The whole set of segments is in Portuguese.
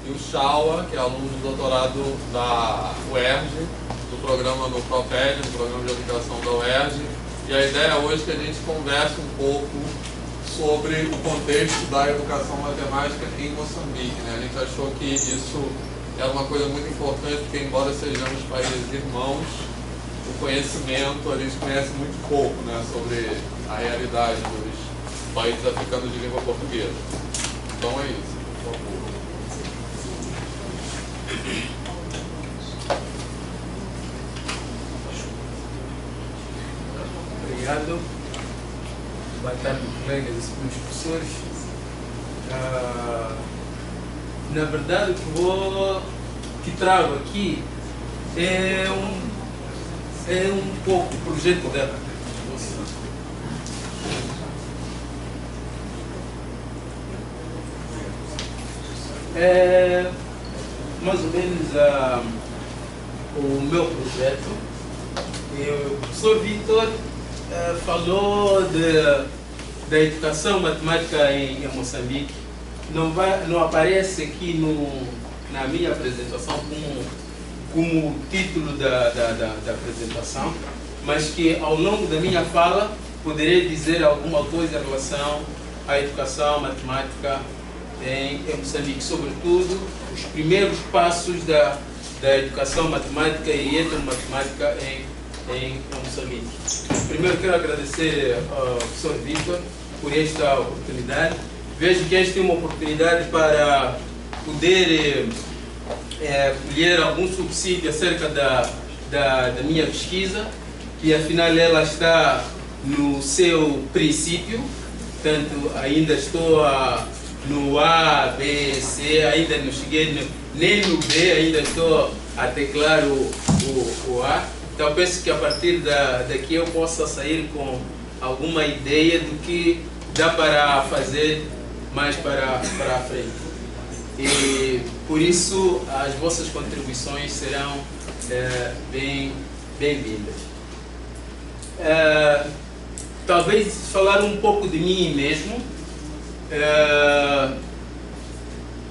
e o Shawa, que é aluno de doutorado da UERJ, do programa no ProPed, do programa de aplicação da UERJ. E a ideia hoje é que a gente converse um pouco sobre o contexto da educação matemática em Moçambique, né? A gente achou que isso era uma coisa muito importante, porque embora sejamos países irmãos, o conhecimento, a gente conhece muito pouco, né, sobre a realidade dos países africanos de língua portuguesa. Então é isso, por favor. Obrigado. Boa tarde, colegas e professores. Na verdade, o que trago aqui é um pouco o projeto da mais ou menos o meu projeto. E o professor Vitor falou da educação matemática em Moçambique. Não aparece aqui na minha apresentação como título da apresentação, mas que ao longo da minha fala poderei dizer alguma coisa em relação à educação matemática em Moçambique, sobretudo os primeiros passos da educação matemática e etnomatemática em Moçambique. Primeiro quero agradecer ao professor Vitor por esta oportunidade. Vejo que esta é uma oportunidade para poder colher algum subsídio acerca da minha pesquisa, que afinal ela está no seu princípio, portanto ainda estou no A, B, C, ainda não cheguei nem no B, ainda estou a teclar o A. Então penso que a partir daqui eu possa sair com alguma ideia do que dá para fazer mais para a frente. E por isso as vossas contribuições serão bem-vindas. Talvez falar um pouco de mim mesmo.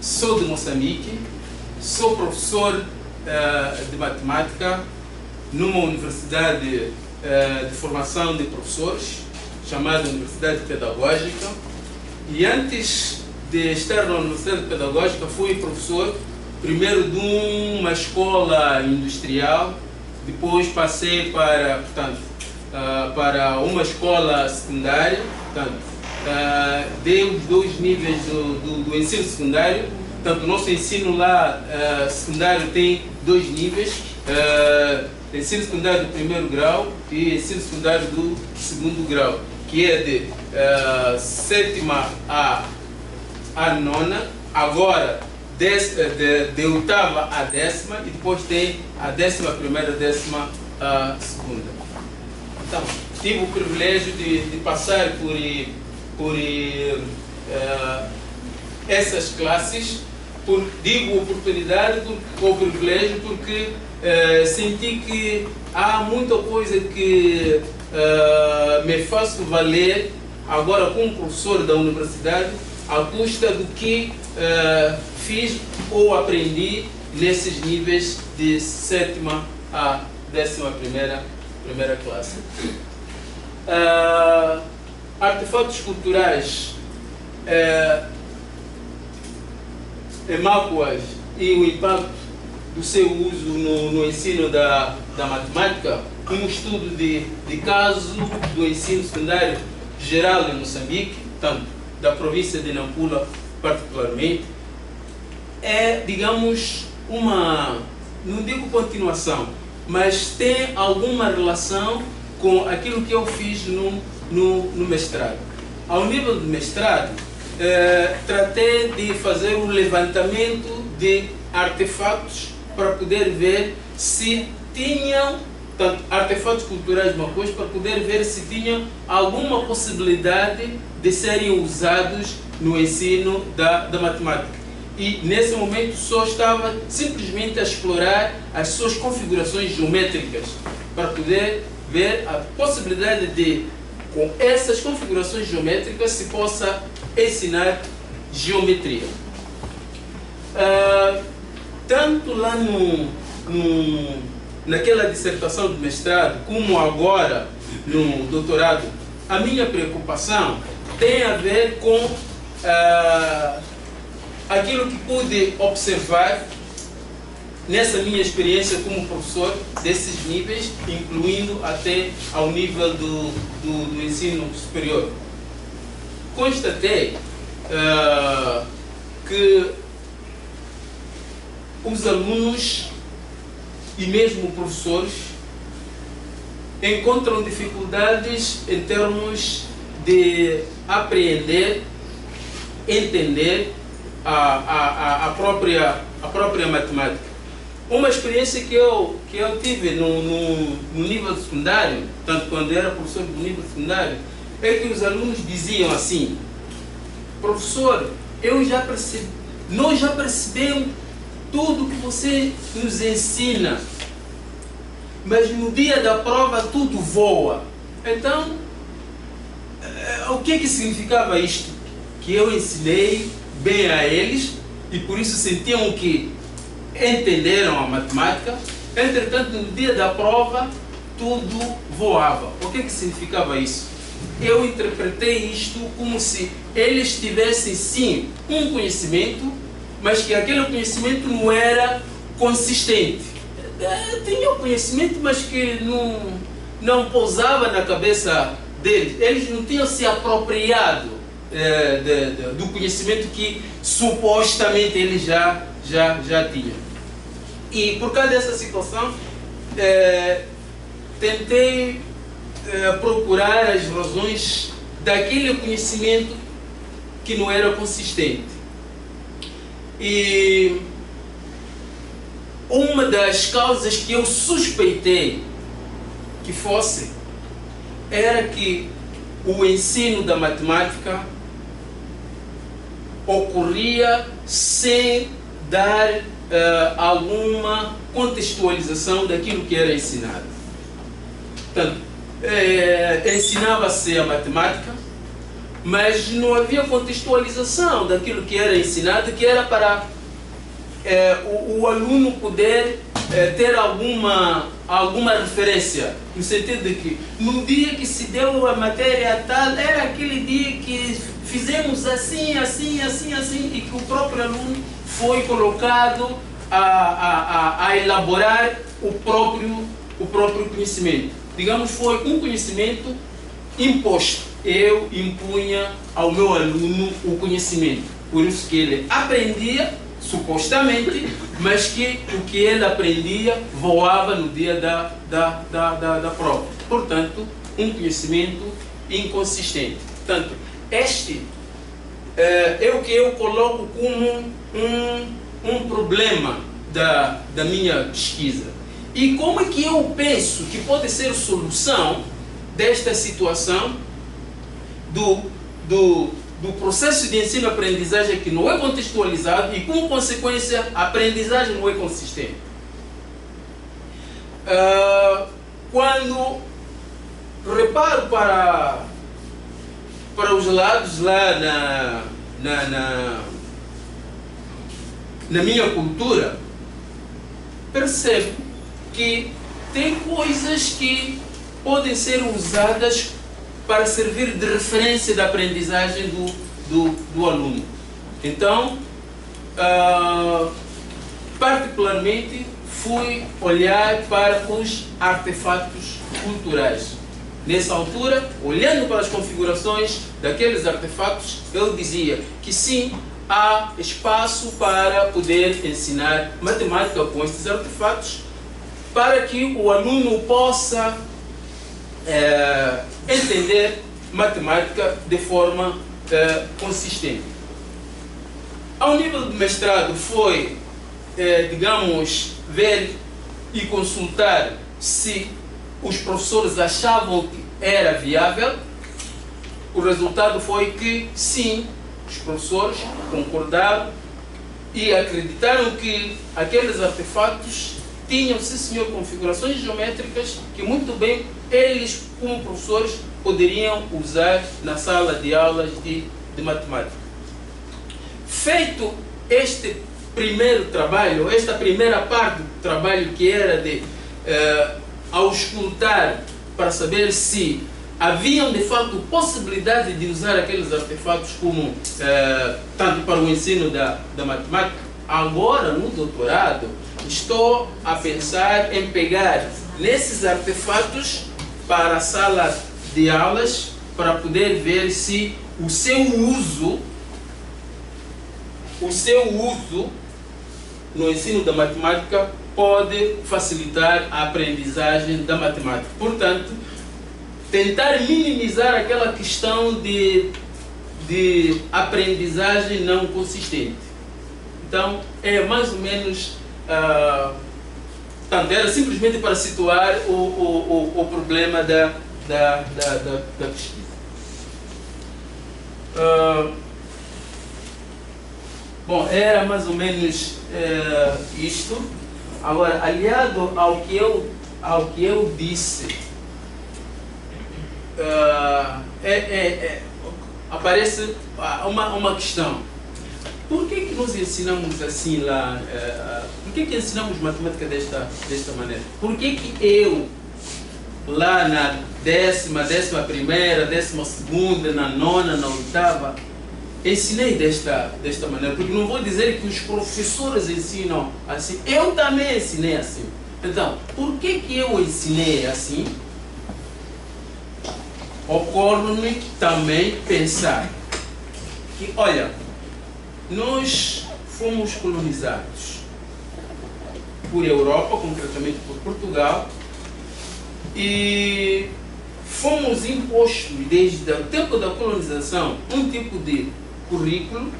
Sou de Moçambique, sou professor de matemática numa universidade de formação de professores, chamada Universidade Pedagógica. E antes de estar na Universidade Pedagógica, fui professor, primeiro de uma escola industrial, depois passei para uma escola secundária, portanto, dei os dois níveis do ensino secundário. Portanto, o nosso ensino lá secundário tem dois níveis, ensino secundário do primeiro grau e ensino secundário do segundo grau, que é de sétima a nona, agora de oitava a décima, e depois tem a 11ª, 12ª. Então, tive o privilégio de passar por essas classes, digo oportunidade ou privilégio, porque senti que há muita coisa que me faço valer agora como professor da universidade, à custa do que fiz ou aprendi nesses níveis de 7ª a 11ª classe. Artefatos culturais, máculas e o impacto do seu uso no ensino da matemática, um estudo de caso do ensino secundário geral em Moçambique, tanto da província de Nampula particularmente, digamos, não digo continuação, mas tem alguma relação com aquilo que eu fiz no mestrado. Ao nível do mestrado, tratei de fazer um levantamento de artefatos para poder ver se tinham, tanto artefatos culturais macos, para poder ver se tinham alguma possibilidade de serem usados no ensino da matemática. E nesse momento só estava simplesmente a explorar as suas configurações geométricas para poder ver a possibilidade de, com essas configurações geométricas, se possa ensinar geometria. tanto lá naquela dissertação de mestrado, como agora no doutorado, a minha preocupação tem a ver com aquilo que pude observar nessa minha experiência como professor desses níveis, incluindo até ao nível do ensino superior. Constatei que os alunos e mesmo professores encontram dificuldades em termos de apreender, entender a própria matemática. Uma experiência que eu tive no nível secundário, tanto quando era professor do nível secundário, é que os alunos diziam assim: professor, nós já percebemos tudo que você nos ensina, mas no dia da prova tudo voa. Então, o que significava isto? Que eu ensinei bem a eles e por isso sentiam que entenderam a matemática, entretanto no dia da prova tudo voava. O que significava isso? Eu interpretei isto como se eles tivessem sim um conhecimento, mas que aquele conhecimento não era consistente. Tinha o conhecimento, mas que não pousava na cabeça deles. Eles não tinham se apropriado do conhecimento que supostamente eles já tinham. E por causa dessa situação, tentei procurar as razões daquele conhecimento que não era consistente. E uma das causas que eu suspeitei que fosse era que o ensino da matemática ocorria sem dar alguma contextualização daquilo que era ensinado. Portanto, ensinava-se a matemática, mas não havia contextualização daquilo que era ensinado, que era para o aluno poder ter alguma referência, no sentido de que no dia que se deu a matéria tal, era aquele dia que fizemos assim, e que o próprio aluno foi colocado a elaborar o próprio conhecimento. Digamos, foi um conhecimento imposto. Eu impunha ao meu aluno o conhecimento. Por isso que ele aprendia, supostamente, mas que o que ele aprendia voava no dia da prova. Portanto, um conhecimento inconsistente. Portanto, este é o que eu coloco como um problema da minha pesquisa. E como é que eu penso que pode ser solução desta situação do processo de ensino-aprendizagem que não é contextualizado e, como consequência, a aprendizagem não é consistente. Quando reparo para os lados lá na minha cultura, percebo que tem coisas que podem ser usadas para servir de referência da aprendizagem do aluno. Então, particularmente, fui olhar para os artefatos culturais. Nessa altura, olhando para as configurações daqueles artefatos, eu dizia que sim, há espaço para poder ensinar matemática com estes artefatos, para que o aluno possa entender matemática de forma consistente. Ao nível do mestrado foi, digamos, ver e consultar se os professores achavam que era viável. O resultado foi que sim, os professores concordaram e acreditaram que aqueles artefatos tinham, sim senhor, configurações geométricas que muito bem eles, como professores, poderiam usar na sala de aulas de matemática. Feito este primeiro trabalho, esta primeira parte do trabalho que era de auscultar para saber se haviam de facto possibilidade de usar aqueles artefatos como tanto para o ensino da matemática. Agora, no doutorado, estou a pensar em pegar nesses artefatos para a sala de aulas para poder ver se o seu uso no ensino da matemática pode facilitar a aprendizagem da matemática. Portanto, tentar minimizar aquela questão de aprendizagem não consistente. Então, é mais ou menos... Portanto, era simplesmente para situar o problema da pesquisa. Bom, era mais ou menos isto. Agora, aliado ao que eu disse, aparece uma questão. Por que nós ensinamos assim lá? Por que ensinamos matemática desta maneira? Por que eu, lá na 10ª, 11ª, 12ª, na 9ª, na 8ª, ensinei desta maneira? Porque não vou dizer que os professores ensinam assim. Eu também ensinei assim. Então, por que eu ensinei assim? Ocorre-me também pensar que, olha, nós fomos colonizados por Europa, concretamente por Portugal, e fomos impostos desde o tempo da colonização um tipo de currículo,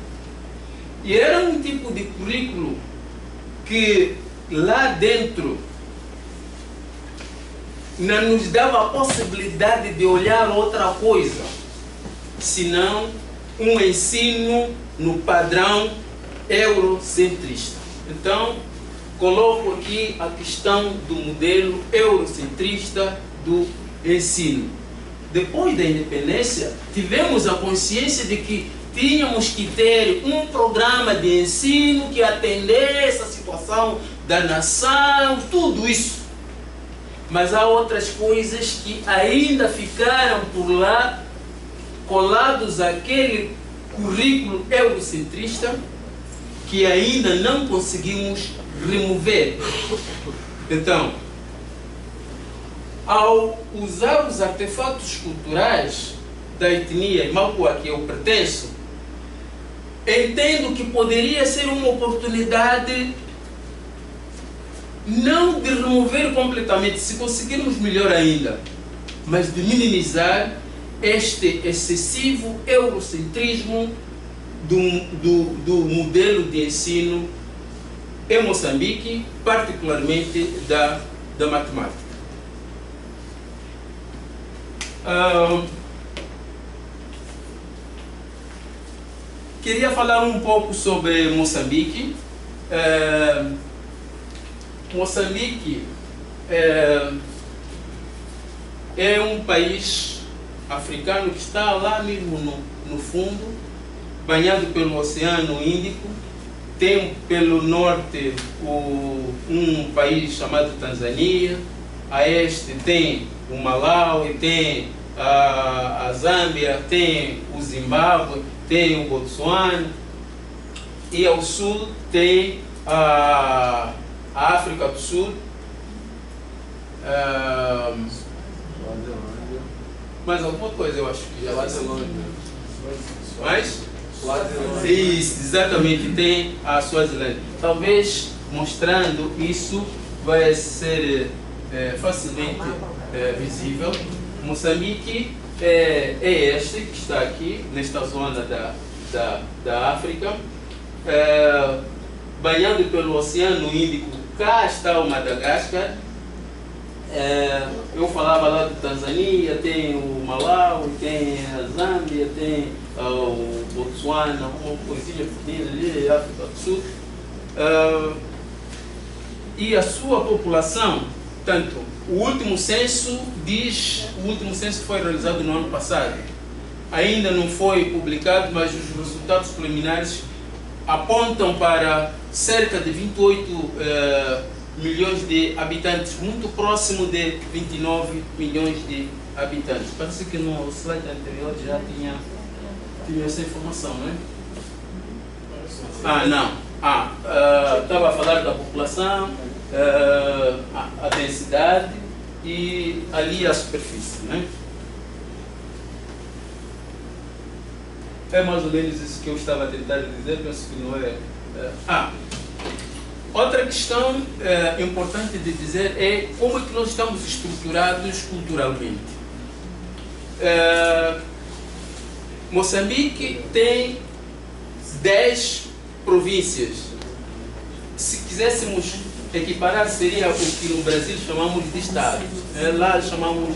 e era um tipo de currículo que lá dentro não nos dava a possibilidade de olhar outra coisa, senão um ensino no padrão eurocentrista. Então, coloco aqui a questão do modelo eurocentrista do ensino. Depois da independência, tivemos a consciência de que tínhamos que ter um programa de ensino que atendesse a situação da nação, tudo isso. Mas há outras coisas que ainda ficaram por lá, colados àquele currículo eurocentrista, que ainda não conseguimos remover. Então, ao usar os artefatos culturais da etnia Imakua a que eu pertenço, entendo que poderia ser uma oportunidade não de remover completamente, se conseguirmos melhor ainda, mas de minimizar este excessivo eurocentrismo do modelo de ensino em Moçambique, particularmente da matemática. Queria falar um pouco sobre Moçambique. Moçambique é um país africano que está lá mesmo no fundo, banhado pelo Oceano Índico. Tem pelo norte um país chamado Tanzânia, a este tem o Malawi, tem a Zâmbia, tem o Zimbábue, tem o Botsuana, e ao sul tem a África do Sul, mais alguma coisa eu acho que já vai ser. Mas? Isso, exatamente, tem a Suazilândia. Talvez mostrando isso vai ser facilmente visível. Moçambique é este que está aqui, nesta zona da África, banhado pelo Oceano Índico. Cá está o Madagascar. Eu falava lá do Tanzânia, tem o Malawi, tem a Zâmbia, tem o Botsuana, uma coisinha pequena ali, África do Sul. E a sua população, tanto o último censo foi realizado no ano passado. Ainda não foi publicado, mas os resultados preliminares apontam para cerca de 28 milhões de habitantes, muito próximo de 29 milhões de habitantes. Parece que no slide anterior já tinha essa informação, não é? Não. Estava a falar da população, a densidade e ali a superfície, né? É mais ou menos isso que eu estava a tentar dizer, penso que não é. Outra questão importante de dizer é como é que nós estamos estruturados culturalmente. Moçambique tem 10 províncias. Se quiséssemos equiparar, seria o que no Brasil chamamos de estado. Lá chamamos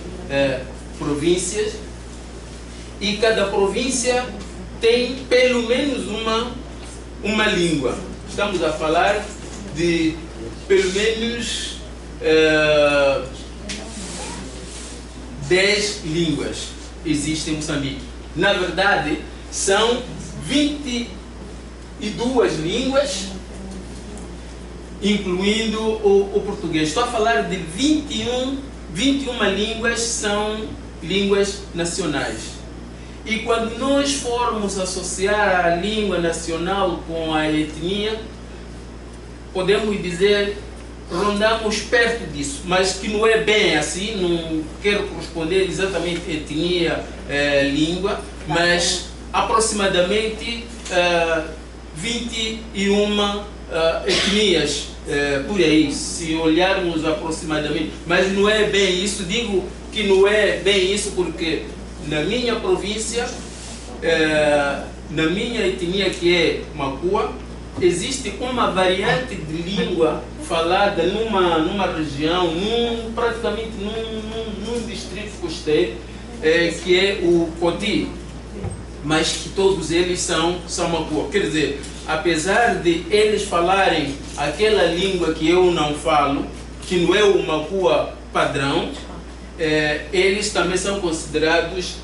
províncias, e cada província tem pelo menos uma língua. Estamos a falar de pelo menos 10 línguas existem em Moçambique. Na verdade, são 22 línguas, incluindo o português. Estou a falar de 21 línguas, são línguas nacionais. E quando nós formos associar a língua nacional com a etnia, podemos dizer, rondamos perto disso, mas que não é bem assim, não quero corresponder exatamente etnia, língua, mas aproximadamente 21 etnias, por aí, se olharmos aproximadamente. Mas não é bem isso, digo que não é bem isso porque na minha província, na minha etnia, que é Makua, existe uma variante de língua falada numa região, praticamente num distrito costeiro, que é o Coti, mas que todos eles são Makua. Quer dizer, apesar de eles falarem aquela língua que eu não falo, que não é o Makua padrão, eles também são considerados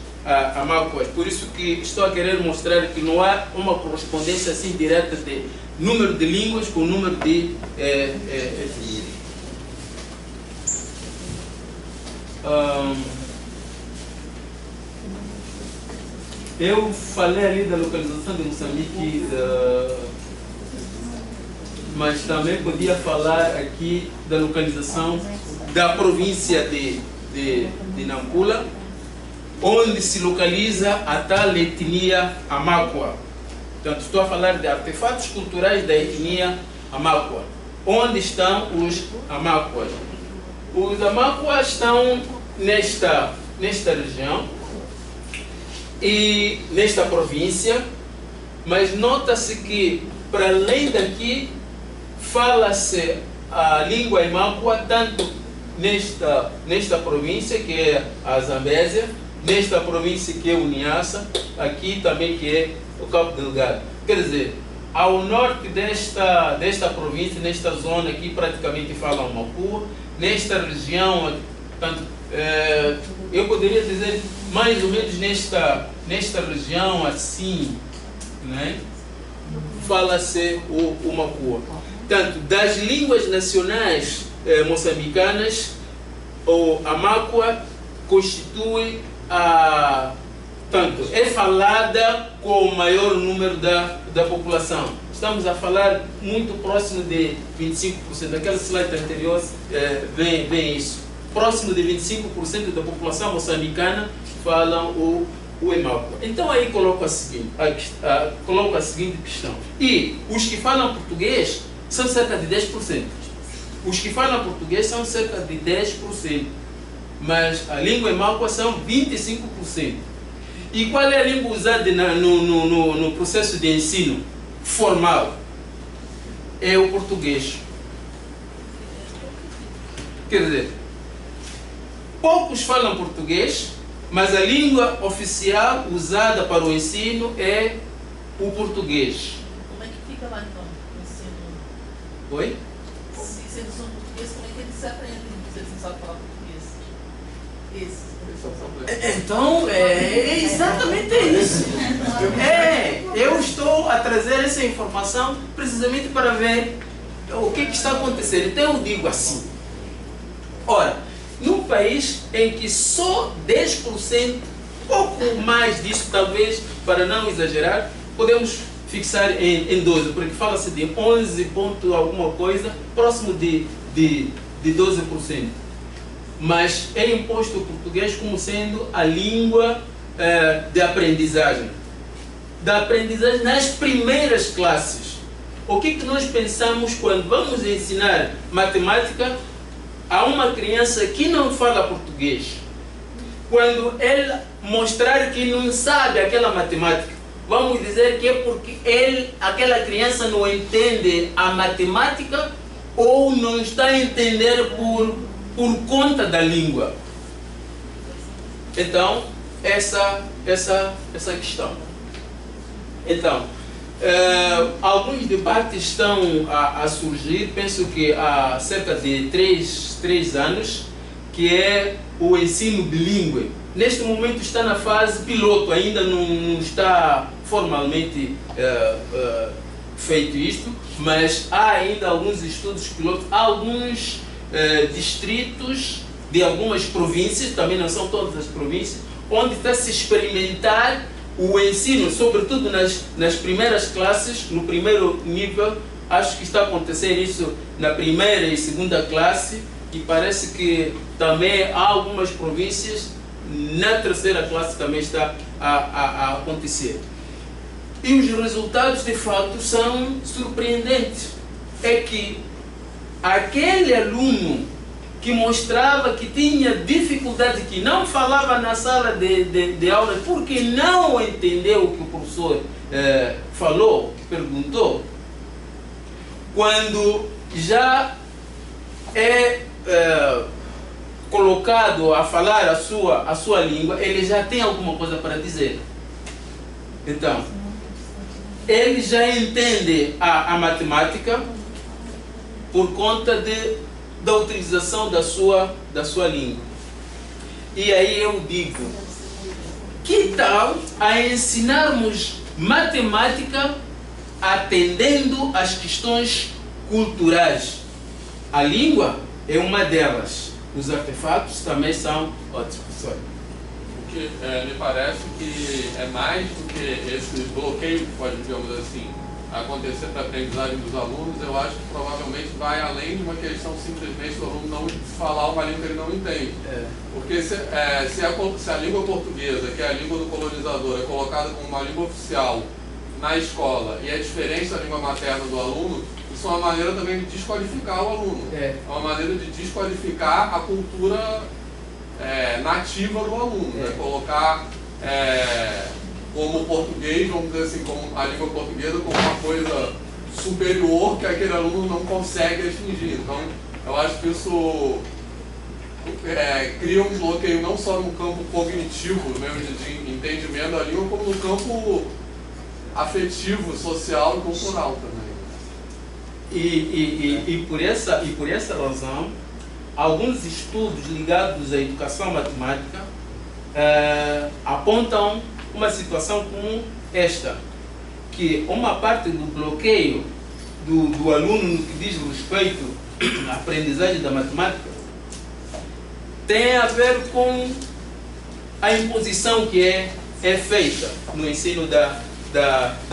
Makuas. Por isso que estou a querer mostrar que não há uma correspondência assim direta de número de línguas com número de etnias. Eu falei ali da localização de Moçambique, mas também podia falar aqui da localização da província de Nampula, onde se localiza a tal etnia Amakua. Portanto, estou a falar de artefatos culturais da etnia Amakua. Onde estão os Amakuas? Os Amakuas estão nesta região e nesta província, mas nota-se que, para além daqui, fala-se a língua Amakua tanto nesta província, que é a Zambésia, nesta província, que é o Niassa, aqui também, que é o Cabo Delgado. Quer dizer, ao norte desta província, nesta zona aqui, praticamente falam Makua. Nesta região, tanto, eu poderia dizer mais ou menos nesta região assim, né, fala-se o Makua. Tanto das línguas nacionais moçambicanas, o Amakua constitui tanto é falada com o maior número da população. Estamos a falar muito próximo de 25%. Naquela slide anterior vem isso. Próximo de 25% da população moçambicana falam o Amakua. Então aí coloco a seguinte questão. E os que falam português são cerca de 10%. Os que falam português são cerca de 10%. Mas a língua Amakua são 25%. E qual é a língua usada no processo de ensino formal? É o português. Quer dizer, poucos falam português, mas a língua oficial usada para o ensino é o português. Como é que fica lá então o ensino? Oi? Se eles são portugueses, como é que eles se aprendem se eles não sabem falar português? Esses. Então, é exatamente isso. Eu estou a trazer essa informação precisamente para ver o que está acontecendo. Então eu digo assim, ora, num país em que só 10%, pouco mais disso talvez, para não exagerar, podemos fixar em 12%, porque fala-se de 11 ponto alguma coisa, próximo de 12%. Mas é imposto o português como sendo a língua de aprendizagem. Da aprendizagem nas primeiras classes. O que nós pensamos quando vamos ensinar matemática a uma criança que não fala português? Quando ele mostrar que não sabe aquela matemática, vamos dizer que é porque aquela criança não entende a matemática ou não está a entender por conta da língua. Então, essa questão. Então, alguns debates estão a surgir, penso que há cerca de 3 anos, que é o ensino bilíngue. Neste momento está na fase piloto, ainda não está formalmente feito isto, mas há ainda alguns estudos pilotos, alguns distritos de algumas províncias, também não são todas as províncias, onde está a se experimentar o ensino, sobretudo nas primeiras classes, no primeiro nível. Acho que está a acontecer isso na primeira e segunda classe, e parece que também há algumas províncias, na terceira classe também está a acontecer. E os resultados, de fato, são surpreendentes. É que aquele aluno que mostrava que tinha dificuldade, que não falava na sala de aula porque não entendeu o que o professor falou, perguntou, quando já é colocado a falar a sua língua, ele já tem alguma coisa para dizer. Então, ele já entende a matemática por conta da utilização da sua língua. E aí eu digo, que tal a ensinarmos matemática atendendo às questões culturais? A língua é uma delas. Os artefatos também são outros. O que me parece que é mais do que esse bloqueio que pode, digamos assim, acontecer para a aprendizagem dos alunos. Eu acho que provavelmente vai além de uma questão simplesmente do aluno não falar uma língua que ele não entende. Porque se a língua portuguesa, que é a língua do colonizador, é colocada como uma língua oficial na escola e é diferente da língua materna do aluno, isso é uma maneira também de desqualificar o aluno. É uma maneira de desqualificar a cultura nativa do aluno, né? Colocar como o português, vamos dizer assim, como a língua portuguesa, como uma coisa superior que aquele aluno não consegue atingir. Então, eu acho que isso cria um bloqueio não só no campo cognitivo, mesmo de entendimento da língua, como no campo afetivo, social e cultural também. E por essa razão, alguns estudos ligados à educação matemática apontam uma situação como esta, que uma parte do bloqueio do aluno no que diz respeito à aprendizagem da matemática tem a ver com a imposição que é feita no ensino da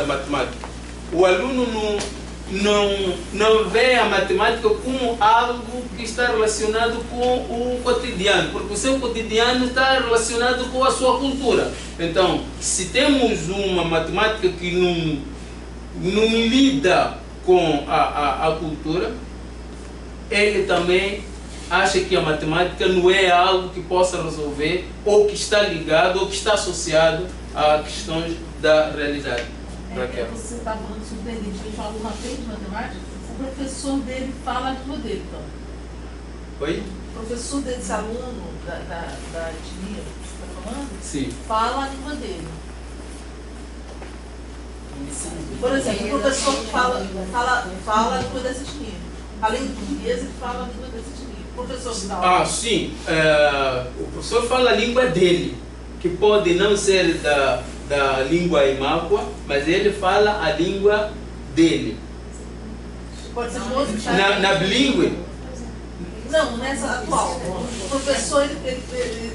matemática. O aluno não vê a matemática como algo que está relacionado com o cotidiano, porque o seu cotidiano está relacionado com a sua cultura. Então, se temos uma matemática que não lida com a cultura, ele também acha que a matemática não é algo que possa resolver, ou que está ligado, ou que está associado a questões da realidade. Você está falando surpreendente, ele fala uma vez de matemática, o professor dele fala a língua dele, então. Oi? O professor desse aluno da etnia que você está falando, sim, fala a língua dele. Por exemplo, o professor fala a língua dessa etnia. Além do português, ele fala a língua dessa etnia. O professor que dá aula. Ah, sim. O professor fala a língua dele, que pode não ser da língua Aimáqua, mas ele fala a língua dele. Pode ser de outro tipo. Na bilíngue? Não, nessa atual. O professor,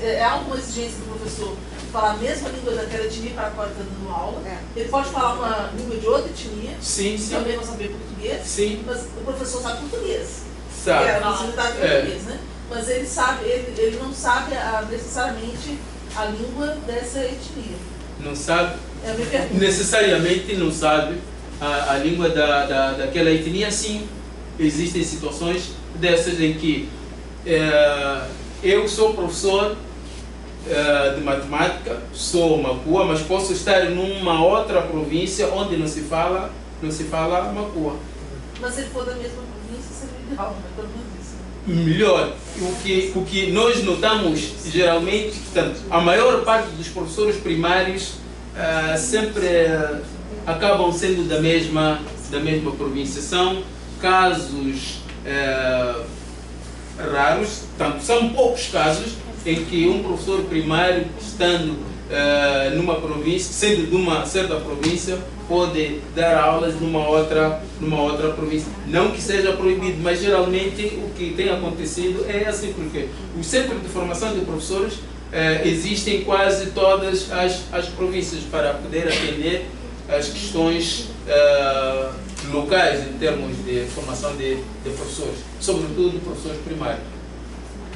é alguma exigência do professor falar a mesma língua daquela etnia para a qual ele está dando aula. Ele pode falar uma língua de outra etnia, Sim, sim. também não saber português, Sim. mas o professor sabe português. Sabe. É a facilidade de português, né? Mas ele sabe, ele não sabe necessariamente a língua dessa etnia. Não sabe? É a minha pergunta. Necessariamente não sabe a língua daquela etnia. Sim, existem situações dessas em que eu sou professor de matemática, sou macua, mas posso estar numa outra província onde não se fala macua. Mas se ele for da mesma província, seria ideal, né? Pelo menos isso. Melhor, o que nós notamos geralmente, portanto, a maior parte dos professores primários sempre acabam sendo da mesma província. São casos raros, portanto, são poucos casos em que um professor primário, estando numa província, sendo de uma certa província, pode dar aulas numa outra província. Não que seja proibido, mas geralmente o que tem acontecido é assim, porque o centro de formação de professores existem em quase todas as províncias para poder atender as questões locais em termos de formação de professores, sobretudo professores primários.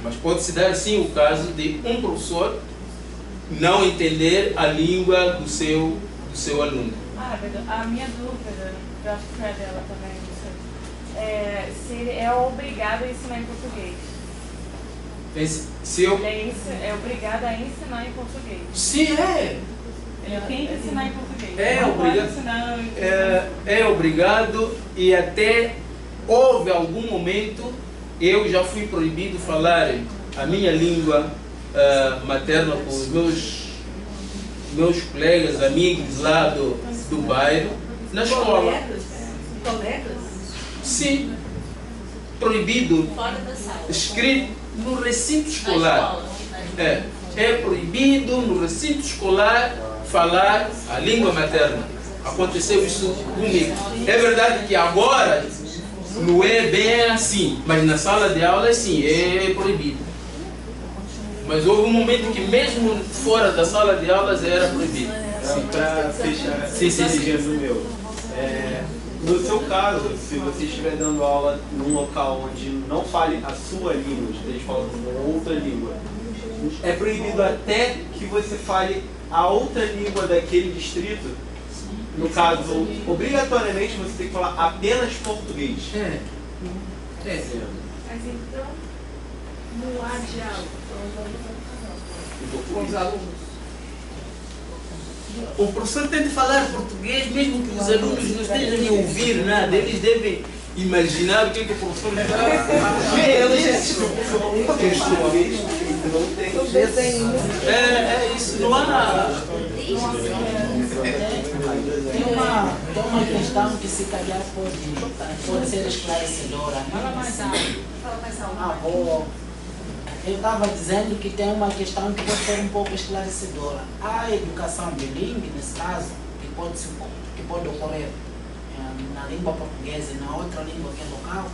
Mas pode-se dar sim o caso de um professor não entender a língua do seu aluno. A minha dúvida, eu acho que foi a dela também, se ele é obrigado a ensinar em português. Ele é obrigado a ensinar em português. Sim, é. Ele tem que ensinar em português. É obrigado, e até houve algum momento eu já fui proibido de falar a minha língua materna com os meus colegas, amigos lá do bairro, na escola. Colegas? Sim, proibido, Fora da sala. escrito no recinto escolar. É proibido no recinto escolar falar a língua materna. Aconteceu isso comigo. É verdade que agora não é bem assim, mas na sala de aula sim, é proibido. Mas houve um momento que mesmo fora da sala de aulas era proibido. Para fechar esse meu, no seu caso, se você estiver dando aula num local onde não fale a sua língua, esteja falando uma outra língua, é proibido até que você fale a outra língua daquele distrito. No caso, obrigatoriamente você tem que falar apenas português. Mas então, não há diálogo Com os alunos. O professor tem de falar português, mesmo que os alunos não estejam a ouvir nada. Eles devem imaginar o que o professor está a É isso, não há. Tem uma questão que se calhar pode ser esclarecedora. Eu estava dizendo que tem uma questão que pode ser um pouco esclarecedora. A educação bilíngue, nesse caso, que pode ocorrer na língua portuguesa e na outra língua que é local,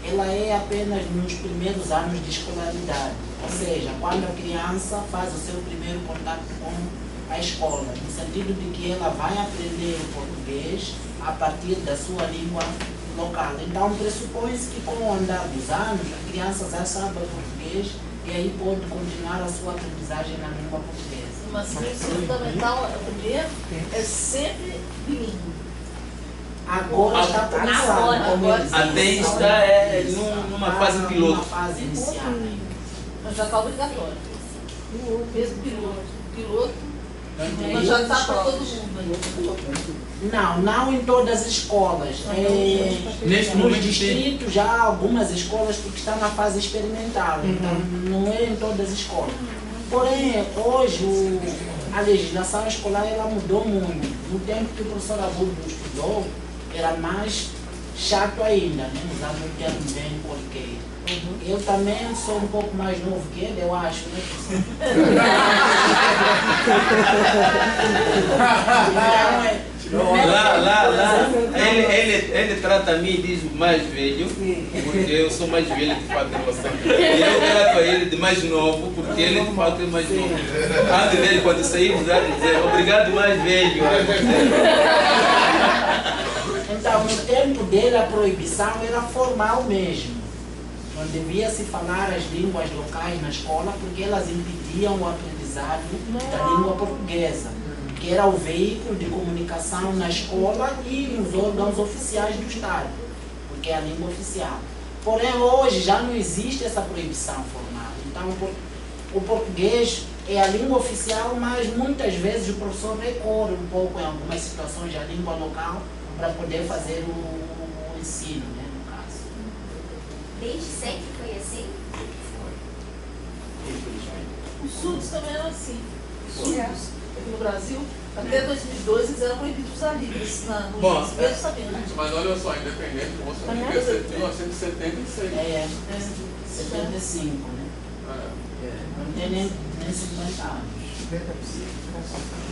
ela é apenas nos primeiros anos de escolaridade. Ou seja, quando a criança faz o seu primeiro contato com a escola, no sentido de que ela vai aprender o português a partir da sua língua local. Então, pressupõe-se que com o andar dos anos, a criança já sabe o português e aí pode continuar a sua aprendizagem na língua portuguesa. Mas o ensino fundamental, o primeiro, é sempre bilíngue. Agora está começando. Até está numa fase piloto. Numa fase inicial. Mas já está obrigatório. Mesmo piloto, mas já está para todo mundo. Não em todas as escolas. Nos distritos já há algumas escolas porque estão na fase experimental, então não é em todas as escolas. Porém, hoje a legislação escolar ela mudou muito. No tempo que o professor Agudo estudou, era mais chato ainda, né? Usando o termo bem corriqueiro. Eu também sou um pouco mais novo que ele, eu acho, né? Então, Lá, ele trata a mim e diz mais velho, porque eu sou mais velho de fato em relação. E eu trato a ele de mais novo, porque ele de fato é mais novo. Antes dele, quando saímos, há de dizer obrigado, mais velho. Então, no tempo dele, a proibição era formal mesmo. Não devia se falar as línguas locais na escola porque elas impediam o aprendizado da língua portuguesa, que era o veículo de comunicação na escola e nos órgãos oficiais do Estado, porque é a língua oficial. Porém, hoje já não existe essa proibição formal. Então, o português é a língua oficial, mas muitas vezes o professor recorre um pouco em algumas situações à língua local para poder fazer o ensino, né, no caso. Desde sempre foi assim? Os surdos também eram assim. Os surdos, aqui no Brasil, até 2002 eles eram proibidos de usar Libras no mesmo sabendo. Mas olha só, independente, o Moço Português é de 1976. 75, né? Não tem nem 50 anos.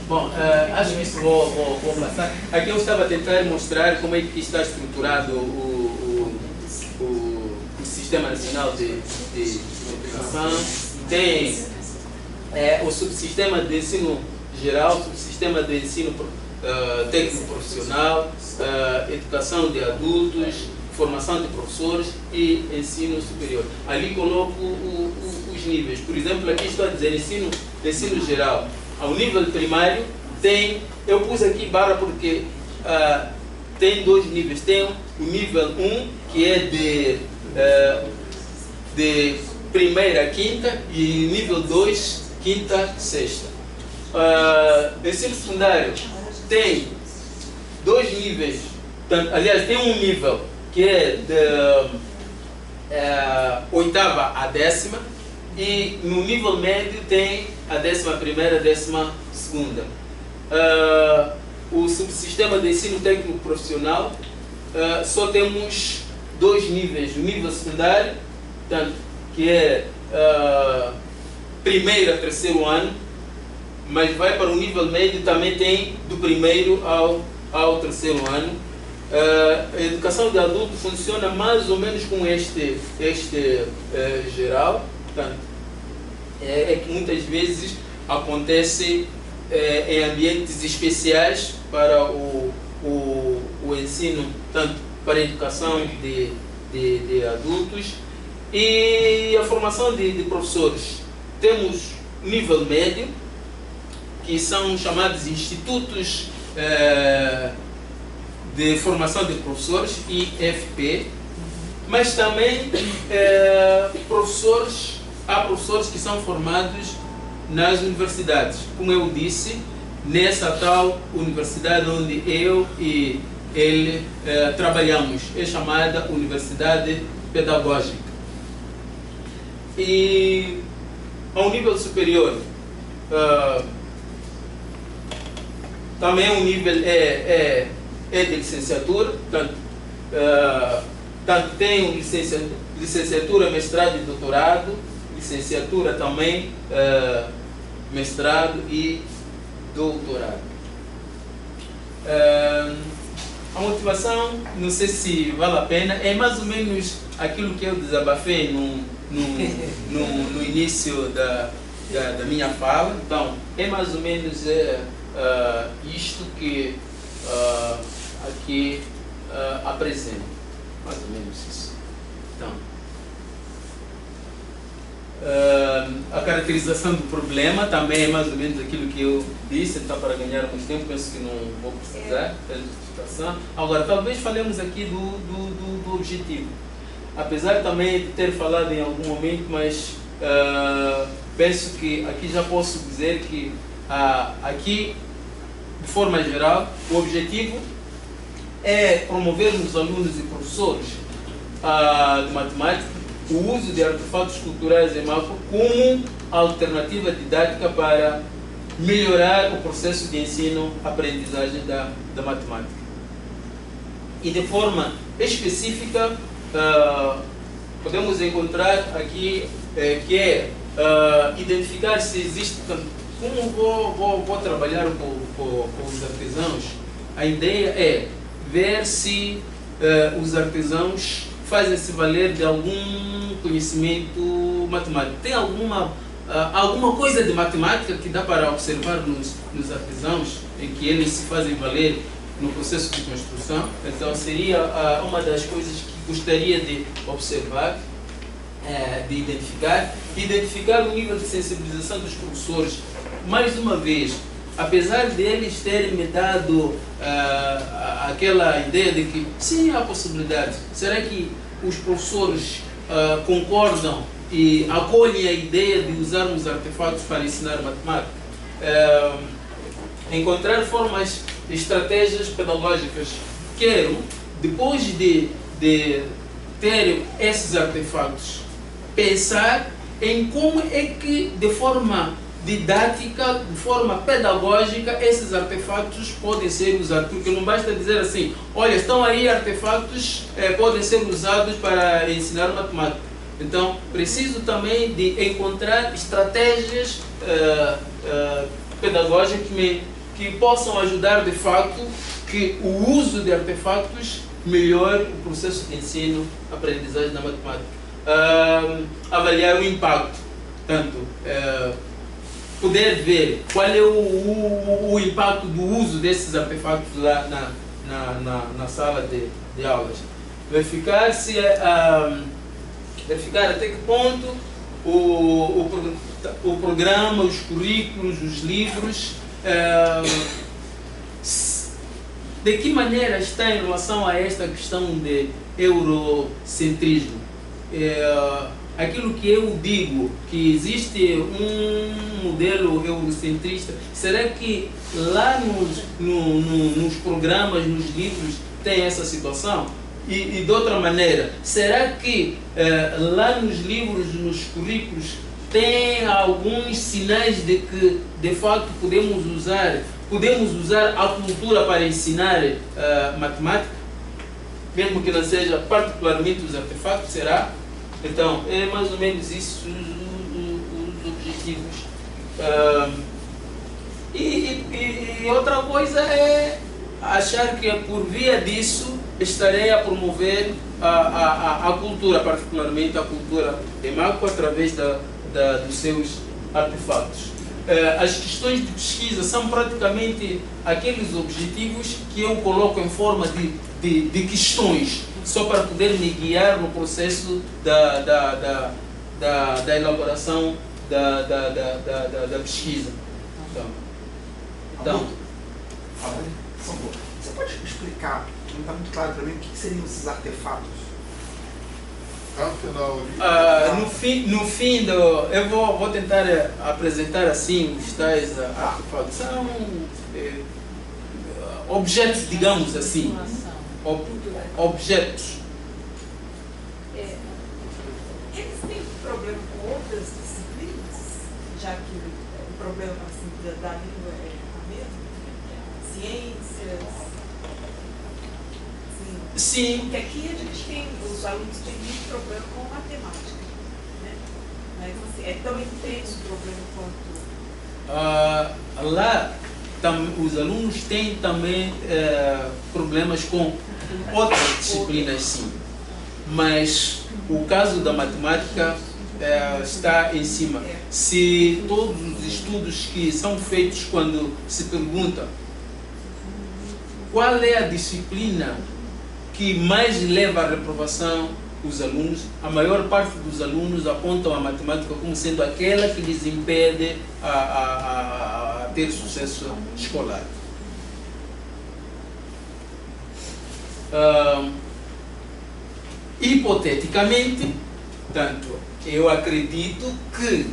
Bom, acho que isso vou passar. Aqui eu estava a tentar mostrar como é que está estruturado o Sistema Nacional de Educação. Tem o subsistema de ensino geral, subsistema de ensino técnico profissional, educação de adultos, formação de professores e ensino superior. Ali coloco os níveis. Por exemplo, aqui estou a dizer ensino geral. Ao nível primário tem, eu pus aqui barra porque tem dois níveis. Tem o nível 1, que é de primeira a quinta, e nível 2, quinta a sexta. Ensino secundário tem dois níveis. Aliás, tem um nível que é de oitava a décima, e no nível médio tem a 11ª, 12ª. O subsistema de ensino técnico profissional só temos dois níveis. O nível secundário, portanto, que é primeiro a terceiro ano, mas vai para o nível médio, também tem do primeiro ao terceiro ano. A educação de adulto funciona mais ou menos com este geral. Portanto, é que muitas vezes acontece em ambientes especiais para o ensino, tanto para a educação de adultos e a formação de professores. Temos nível médio, que são chamados institutos de formação de professores, IFP, mas também há professores que são formados nas universidades, como eu disse, nessa tal universidade onde eu e ele trabalhamos, é chamada Universidade Pedagógica. E ao nível superior, também o nível é de licenciatura, tanto tem licenciatura, mestrado e doutorado, licenciatura também, mestrado e doutorado. A motivação, não sei se vale a pena, é mais ou menos aquilo que eu desabafei no início da minha fala. Então, é mais ou menos isto que aqui apresento. Mais ou menos isso. Então, a caracterização do problema também é mais ou menos aquilo que eu disse. Então, para ganhar mais tempo, penso que não vou precisar da justificação. Agora, talvez falemos aqui do objetivo. Apesar também de ter falado em algum momento, mas penso que aqui já posso dizer que aqui, de forma geral, o objetivo é promover nos alunos e professores de matemática o uso de artefatos culturais em mapa como alternativa didática para melhorar o processo de ensino-aprendizagem da matemática. E de forma específica, podemos encontrar aqui que é identificar se existe. Como vou trabalhar com os artesãos, a ideia é ver se os artesãos fazem-se valer de algum conhecimento matemático. Tem alguma coisa de matemática que dá para observar nos artesãos, em que eles se fazem valer no processo de construção. Então seria uma das coisas que gostaria de observar, de identificar o nível de sensibilização dos professores. Mais uma vez, apesar deles terem me dado aquela ideia de que sim, há possibilidade, será que os professores concordam e acolhem a ideia de usarmos artefatos para ensinar matemática? Encontrar formas, estratégias pedagógicas. Quero, depois de ter esses artefatos, pensar em como é que, de forma didática, de forma pedagógica, esses artefatos podem ser usados. Porque não basta dizer assim, olha, estão aí artefatos, podem ser usados para ensinar matemática. Então, preciso também de encontrar estratégias pedagógicas que possam ajudar, de facto, que o uso de artefatos melhore o processo de ensino, aprendizagem da matemática. Avaliar o impacto, portanto, poder ver qual é o impacto do uso desses artefatos lá na sala de aulas. Verificar até que ponto o programa, os currículos, os livros, de que maneira está em relação a esta questão de eurocentrismo. Aquilo que eu digo, que existe um modelo eurocentrista, será que lá nos programas, nos livros, tem essa situação? E de outra maneira, será que lá nos livros, nos currículos, tem alguns sinais de que, de fato, podemos usar a cultura para ensinar matemática? Mesmo que não seja particularmente os artefatos, será? Então, é mais ou menos isso os objetivos. E outra coisa é achar que por via disso estarei a promover a cultura, particularmente a cultura Emaco, através dos seus artefatos. As questões de pesquisa são praticamente aqueles objetivos que eu coloco em forma de questões, só para poder me guiar no processo da elaboração da pesquisa. Então, você pode explicar, não está muito claro para mim, o que seriam esses artefatos? No fim eu vou tentar apresentar assim os tais artefatos. São objetos, digamos assim. Objetos. Eles têm problema com outras disciplinas, já que o problema assim, da língua é a mesma? Ciências? Sim. Porque aqui a gente tem, os alunos têm muito problema com matemática, né? Mas assim, é tão intenso o problema quanto... Lá os alunos têm também problemas com outras disciplinas, sim. Mas o caso da matemática está em cima. Se todos os estudos que são feitos quando se pergunta qual é a disciplina que mais leva à reprovação os alunos, a maior parte dos alunos apontam a matemática como sendo aquela que lhes impede a ter sucesso escolar. Hipoteticamente, portanto, eu acredito que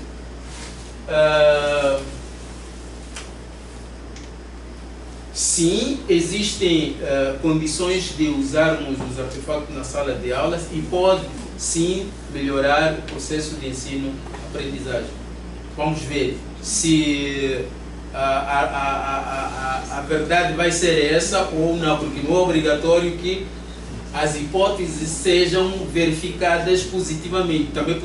sim, existem condições de usarmos os artefatos na sala de aulas e pode sim melhorar o processo de ensino-aprendizagem. Vamos ver se a verdade vai ser essa ou não, porque não é obrigatório que as hipóteses sejam verificadas positivamente. Também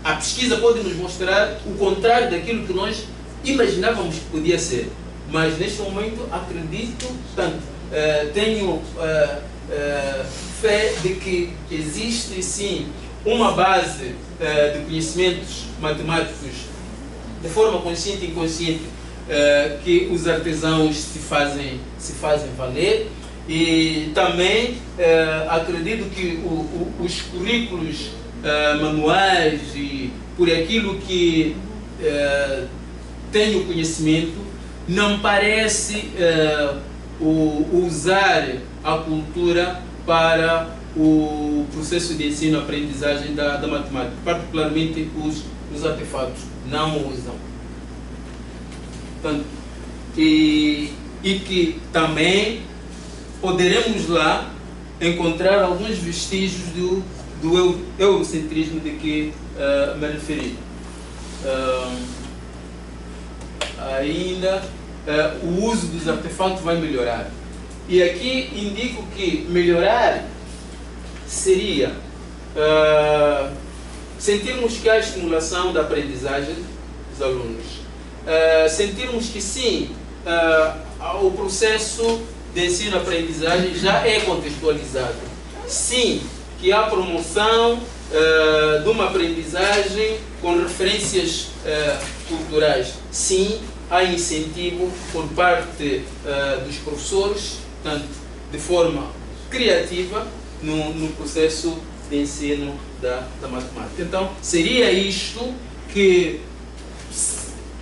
a pesquisa pode nos mostrar o contrário daquilo que nós imaginávamos que podia ser. Mas neste momento acredito, portanto, tenho fé de que existe sim uma base de conhecimentos matemáticos de forma consciente e inconsciente que os artesãos se fazem valer. E também acredito que os currículos manuais e por aquilo que tenho conhecimento, não parece usar a cultura para o processo de ensino-aprendizagem da matemática, particularmente os artefatos, não usam. Portanto, e que também poderemos lá encontrar alguns vestígios do eurocentrismo de que me referi. Ainda o uso dos artefatos vai melhorar. E aqui indico que melhorar seria sentirmos que há estimulação da aprendizagem dos alunos, sentirmos que sim, o processo de ensino-aprendizagem já é contextualizado, sim, que há promoção de uma aprendizagem com referências culturais, sim, há incentivo por parte dos professores, tanto de forma criativa, no processo de ensino da matemática. Então, seria isto que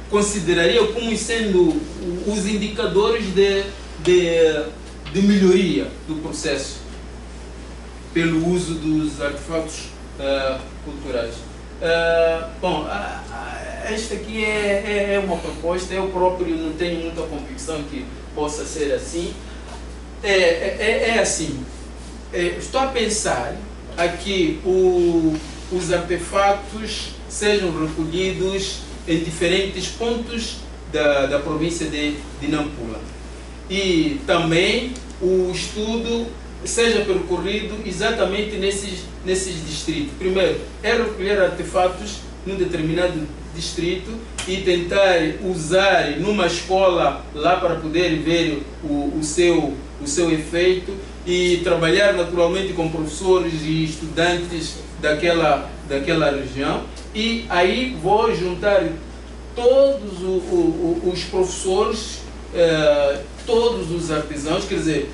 consideraria como sendo os indicadores de melhoria do processo pelo uso dos artefatos culturais. Bom, esta aqui é uma proposta, eu próprio não tenho muita convicção que possa ser assim. É assim, estou a pensar aqui os artefatos sejam recolhidos em diferentes pontos da província de Nampula. E também o estudo seja percorrido exatamente nesses distritos. Primeiro, é recolher artefatos num determinado distrito e tentar usar numa escola lá para poder ver o seu efeito e trabalhar naturalmente com professores e estudantes daquela região. E aí vou juntar todos os professores, todos os artesãos, quer dizer,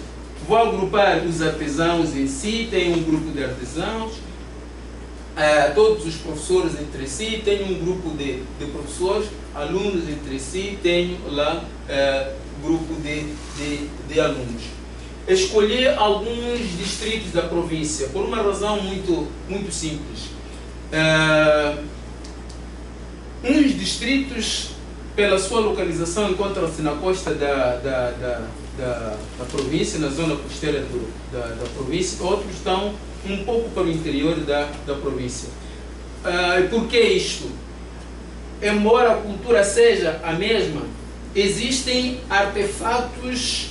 vou agrupar os artesãos em si, tem um grupo de artesãos, todos os professores entre si, tem um grupo de professores, alunos entre si, tenho lá grupo de alunos. Escolhi alguns distritos da província por uma razão muito simples. Uns distritos, pela sua localização, encontram-se na costa da província, na zona costeira da província, outros estão um pouco para o interior da província. Por que isto? Embora a cultura seja a mesma, existem artefatos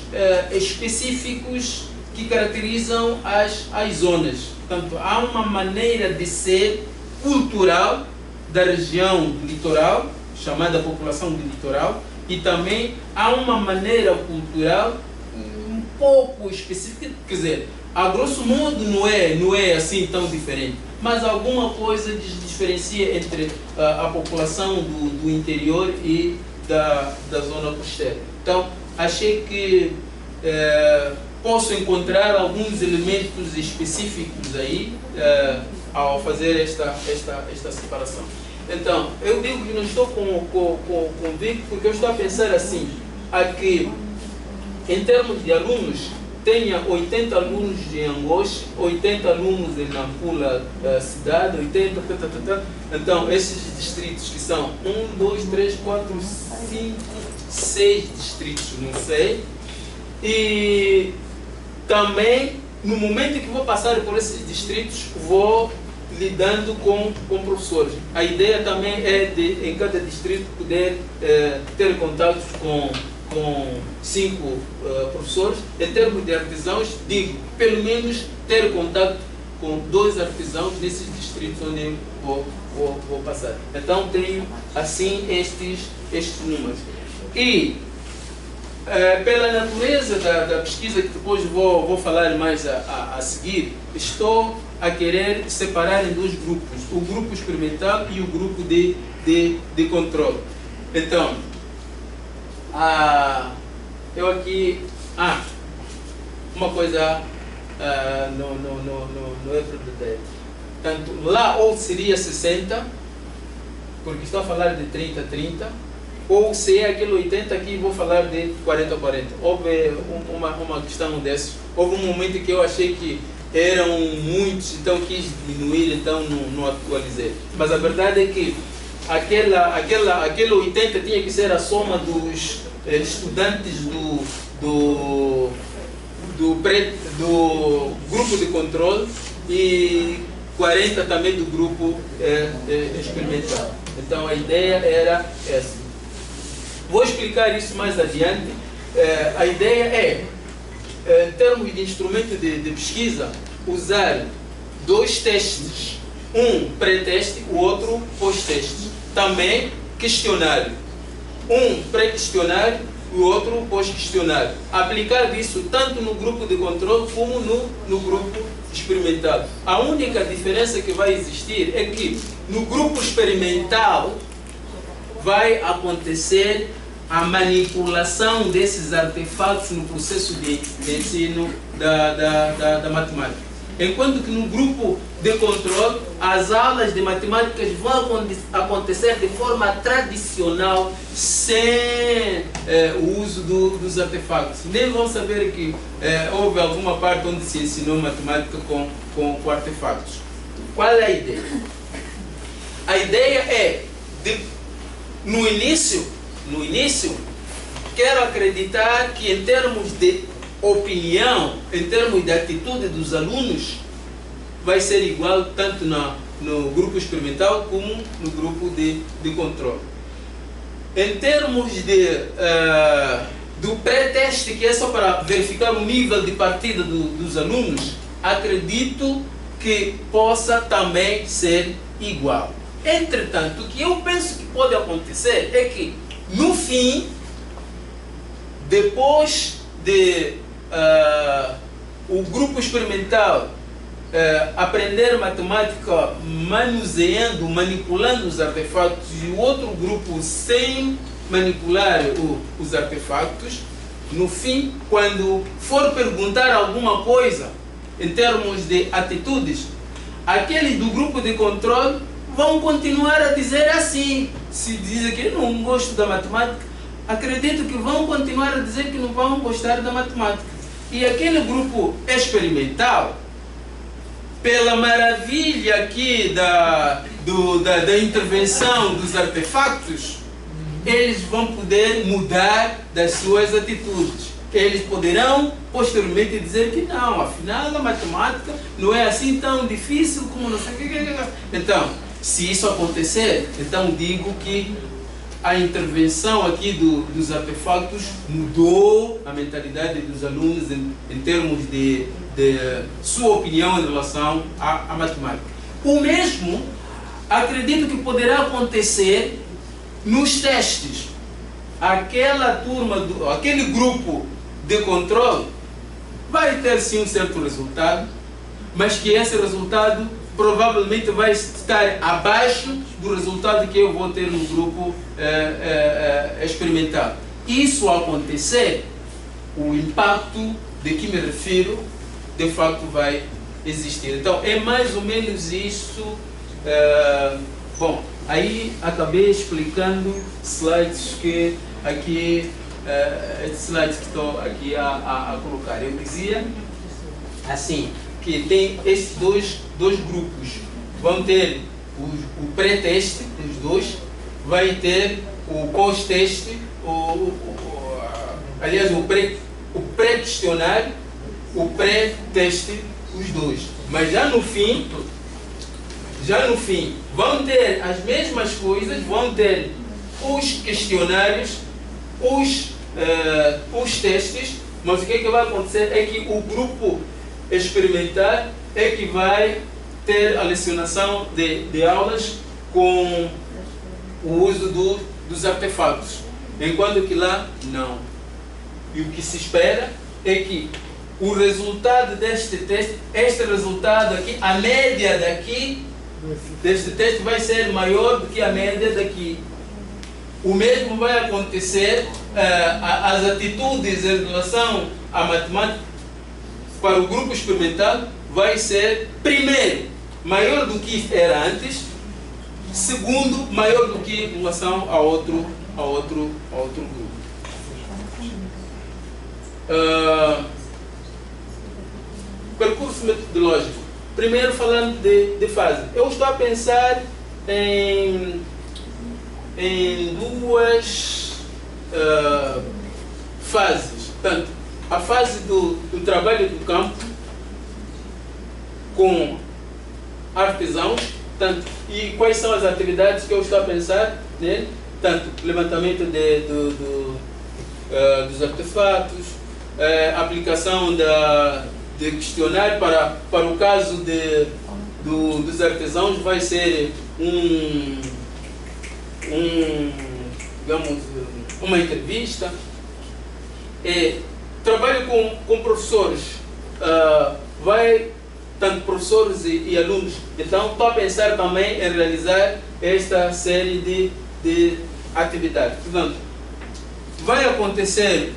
específicos que caracterizam as zonas. Portanto, há uma maneira de ser cultural da região do litoral, chamada população do litoral, e também há uma maneira cultural um pouco específica, quer dizer, a grosso modo não é assim tão diferente, mas alguma coisa diferencia entre a população do interior e da zona costeira. Então, achei que posso encontrar alguns elementos específicos aí ao fazer esta separação. Então, eu digo que não estou convicto porque eu estou a pensar assim, aqui, em termos de alunos, tenha 80 alunos em Angoche, 80 alunos em Nampula cidade, 80, então esses distritos que são 1, 2, 3, 4, 5, 6 distritos, não sei, e também no momento em que vou passar por esses distritos, vou lidando com professores. A ideia também é de, em cada distrito, poder ter contatos com com 5 professores. Em termos de artesãos, digo, pelo menos ter contato com 2 artesãos nesses distritos onde eu vou passar. Então tenho assim estes números. E pela natureza da pesquisa, que depois vou falar mais a seguir, estou a querer separar em 2 grupos, o grupo experimental e o grupo de controle. Então, eu aqui, uma coisa no outro detalhe. Tanto lá ou seria 60, porque estou a falar de 30-30, ou se é aquele 80 aqui, vou falar de 40-40. Houve uma questão dessas. Houve um momento que eu achei que eram muitos, então quis diminuir, então não atualizei. Mas a verdade é que aquele 80 tinha que ser a soma dos estudantes do grupo de controle e 40 também do grupo experimental. Então a ideia era essa. Vou explicar isso mais adiante. A ideia é, em termos de instrumento de pesquisa, usar 2 testes. Um pré-teste, o outro pós-teste. Também questionário. Um pré-questionário, o outro pós-questionário. Aplicar isso tanto no grupo de controle como no grupo experimental. A única diferença que vai existir é que no grupo experimental vai acontecer a manipulação desses artefatos no processo de ensino da matemática. Enquanto que no grupo de controle, as aulas de matemáticas vão acontecer de forma tradicional, sem o uso dos artefatos. Nem vão saber que houve alguma parte onde se ensinou matemática com artefatos. Qual é a ideia? A ideia é, no início, quero acreditar que em termos de opinião, em termos de atitude dos alunos, vai ser igual tanto no grupo experimental como no grupo de controle. Em termos do pré-teste, que é só para verificar o nível de partida dos alunos, acredito que possa também ser igual. Entretanto, o que eu penso que pode acontecer é que, no fim, depois de o grupo experimental aprender matemática manuseando, manipulando os artefatos, e o outro grupo sem manipular os artefatos, no fim, quando for perguntar alguma coisa em termos de atitudes, aqueles do grupo de controle vão continuar a dizer assim. Se dizem que não gosto da matemática, acredito que vão continuar a dizer que não vão gostar da matemática. E aquele grupo experimental, pela maravilha aqui da intervenção dos artefatos, eles vão poder mudar das suas atitudes. Eles poderão posteriormente dizer que não, afinal a matemática não é assim tão difícil como não sei o que. Então, se isso acontecer, então digo que a intervenção aqui dos artefatos mudou a mentalidade dos alunos em termos de sua opinião em relação à matemática. O mesmo acredito que poderá acontecer nos testes. Aquela turma, aquele grupo de controle vai ter sim um certo resultado, mas que esse resultado provavelmente vai estar abaixo do resultado que eu vou ter no grupo experimental. Isso ao acontecer, o impacto de que me refiro, de facto vai existir. Então, é mais ou menos isso. Bom, aí acabei explicando slides que aqui, slides que estou aqui a colocar. Eu dizia assim, que tem esses dois grupos. Vão ter o pré-teste, os dois, vai ter o pós-teste, aliás, o pré-questionário, o pré-teste, os dois. Mas já no fim, vão ter as mesmas coisas, vão ter os questionários, os os testes, mas o que vai acontecer é que o grupo experimental é que vai ter a lecionação de aulas com o uso dos artefatos, enquanto que lá não. E o que se espera é que o resultado deste teste, este resultado aqui, a média daqui, deste teste vai ser maior do que a média daqui. O mesmo vai acontecer, as atitudes em relação à matemática para o grupo experimental vai ser, primeiro, maior do que era antes, segundo, maior do que em relação a outro grupo. Percurso metodológico. Primeiro, falando de fase. Eu estou a pensar em duas fases. Portanto, a fase do trabalho do campo com artesãos, tanto, e quais são as atividades que eu estou a pensar, né? Tanto levantamento dos artefatos, aplicação de questionário para o caso dos artesãos vai ser digamos, uma entrevista. Trabalho com professores, tanto professores e alunos. Então estou a pensar também em realizar esta série de atividades. Portanto, vai acontecer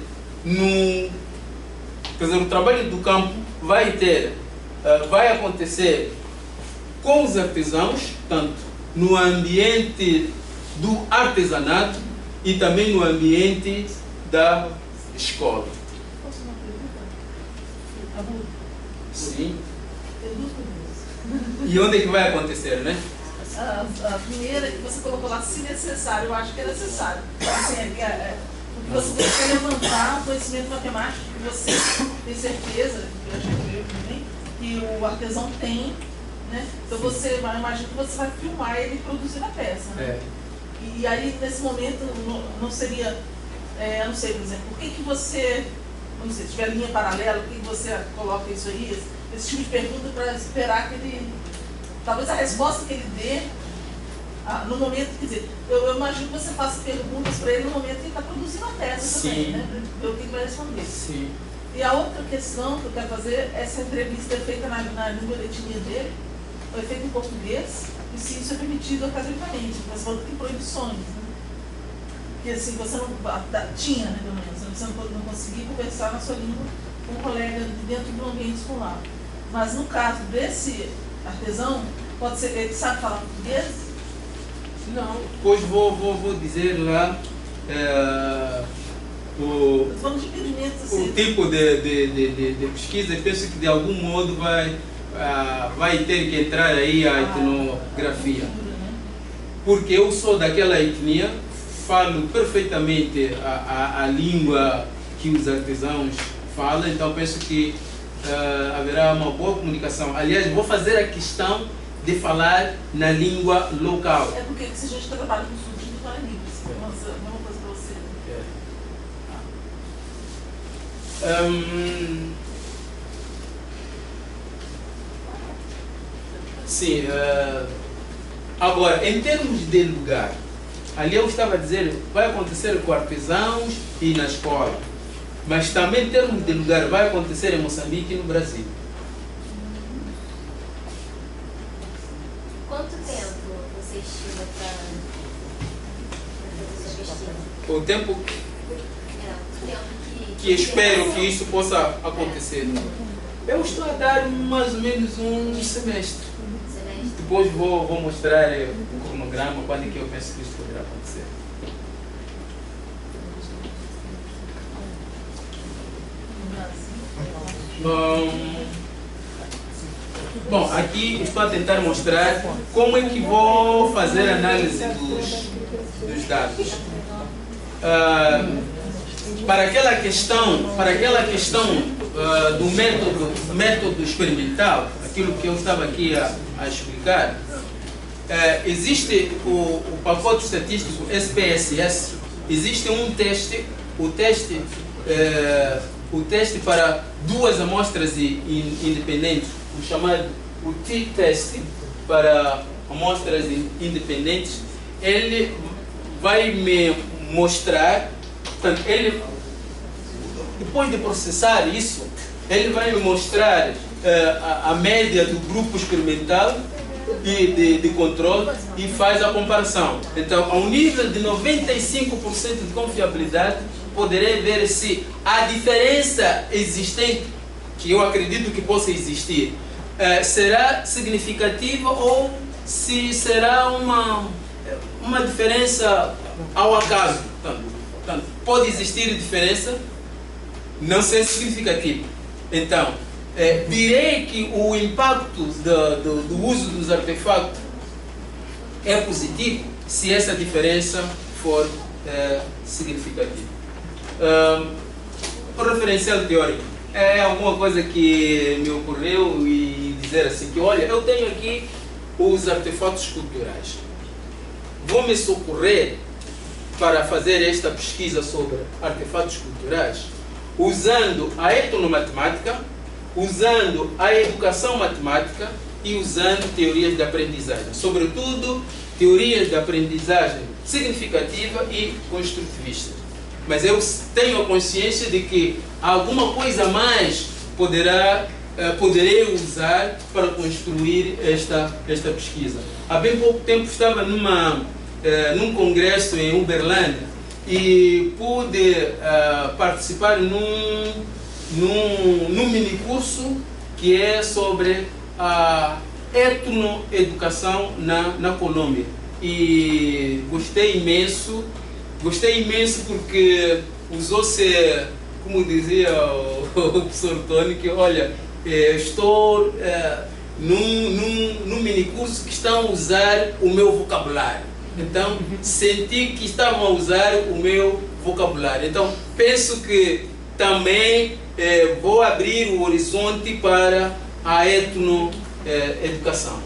quer dizer, o trabalho do campo vai acontecer com os artesãos, tanto no ambiente do artesanato e também no ambiente da escola. Posso uma pergunta? Sim. Tem duas perguntas. E onde é que vai acontecer, né? A primeira que você colocou lá, se necessário, eu acho que é necessário. Assim, porque você quer levantar o conhecimento matemático que você tem certeza, eu acho que eu também, que o artesão tem, né? Então você vai, imagina que você vai filmar ele produzindo a peça, né? E aí nesse momento não seria, eu não sei, por exemplo, por que você, não sei, se tiver linha paralela, por que você coloca isso aí, esse tipo de pergunta para esperar que ele, talvez a resposta que ele dê no momento, quer dizer, eu imagino que você faça perguntas para ele no momento que ele está produzindo a peça. Sim. Também, né? Para ver o que ele vai responder. Sim. E a outra questão que eu quero fazer, essa entrevista é feita na língua de etnia dele, foi feita em português, e se isso é permitido academicamente, mas falando que tem proibições, né? Porque assim, você não tinha, né, pelo menos, você não conseguia conversar na sua língua com um colega dentro do ambiente escolar. Mas no caso desse artesão, pode ser, ele sabe falar português? Não, pois vou dizer lá o tipo de pesquisa. Eu penso que de algum modo vai ter que entrar aí a etnografia. Porque eu sou daquela etnia, falo perfeitamente a língua que os artesãos falam, então penso que haverá uma boa comunicação. Aliás, vou fazer a questão de falar na língua local. É porque se a gente trabalha com surdo de várias línguas, é uma coisa para você. Sim, agora, em termos de lugar, ali eu estava a dizer, vai acontecer com artesãos e na escola, mas também em termos de lugar, vai acontecer em Moçambique e no Brasil. Quanto tempo você estima para fazer essa pesquisa? O tempo que espero que isso possa acontecer. Eu estou a dar mais ou menos um semestre. Depois vou mostrar o cronograma, quando é que eu penso que isso poderá acontecer. Bom, aqui estou a tentar mostrar como é que vou fazer a análise dos dados. Para aquela questão do método experimental, aquilo que eu estava aqui a explicar, existe o pacote estatístico SPSS, existe um teste o teste para duas amostras independentes, o chamado o t-test para amostras independentes, ele vai me mostrar, portanto, ele, depois de processar isso, ele vai me mostrar a média do grupo experimental de controle e faz a comparação. Então, ao nível de 95% de confiabilidade, poderei ver se a diferença existente, que eu acredito que possa existir, será significativa ou se será uma diferença ao acaso. Portanto, pode existir diferença, não ser significativa. Então, direi que o impacto do uso dos artefatos é positivo se essa diferença for significativa. O referencial teórico é alguma coisa que me ocorreu e dizer assim que, olha, eu tenho aqui os artefatos culturais. Vou me socorrer para fazer esta pesquisa sobre artefatos culturais usando a etnomatemática, usando a educação matemática e usando teorias de aprendizagem, sobretudo teorias de aprendizagem significativa e construtivistas. Mas eu tenho a consciência de que alguma coisa a mais poderei usar para construir esta pesquisa. Há bem pouco tempo estava num congresso em Uberlândia e pude participar num minicurso que é sobre a etnoeducação na Colômbia. E gostei imenso porque usou-se, como dizia o professor Tony, que olha, estou num minicurso que estão a usar o meu vocabulário. Então, senti que estavam a usar o meu vocabulário. Então, penso que também vou abrir o horizonte para a etnoeducação.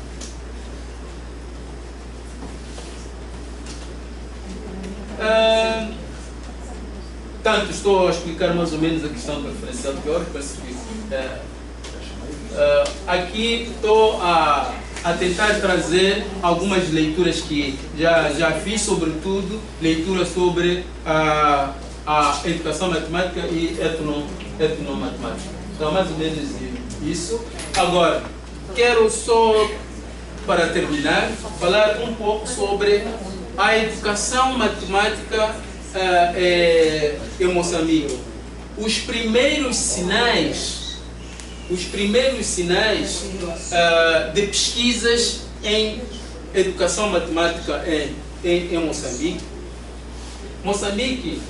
Tanto estou a explicar mais ou menos a questão do referencial teórico, penso que aqui estou a tentar trazer algumas leituras que já fiz, sobretudo leituras sobre a educação matemática e etnomatemática. Então, mais ou menos isso. Agora, quero só, para terminar, falar um pouco sobre a educação matemática em Moçambique. Os primeiros sinais de pesquisas em educação matemática em Moçambique. Moçambique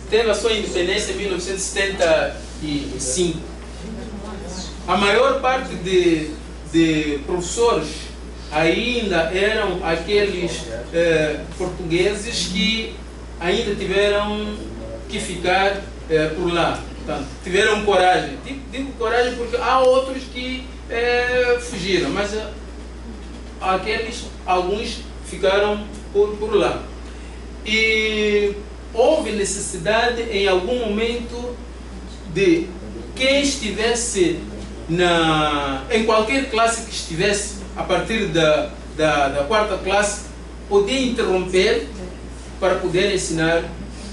teve a sua independência em 1975. A maior parte de professores ainda eram aqueles portugueses que ainda tiveram que ficar por lá. Portanto, tiveram coragem. Digo coragem porque há outros que fugiram, mas alguns ficaram por lá. E houve necessidade em algum momento de quem estivesse em qualquer classe que estivesse, a partir da quarta classe, podia interromper para poder ensinar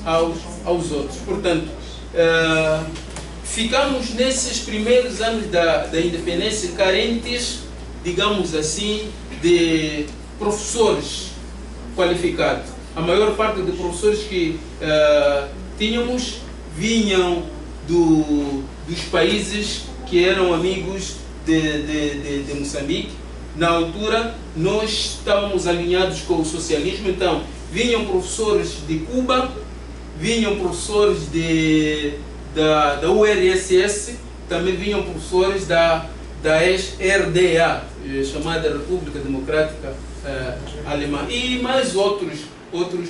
aos outros. Portanto, ficamos nesses primeiros anos da independência carentes, digamos assim, de professores qualificados. A maior parte dos professores que tínhamos vinham dos países que eram amigos de Moçambique. Na altura, nós estávamos alinhados com o socialismo, então vinham professores de Cuba, vinham professores da URSS, também vinham professores da ex-RDA, chamada República Democrática Alemã, e mais outros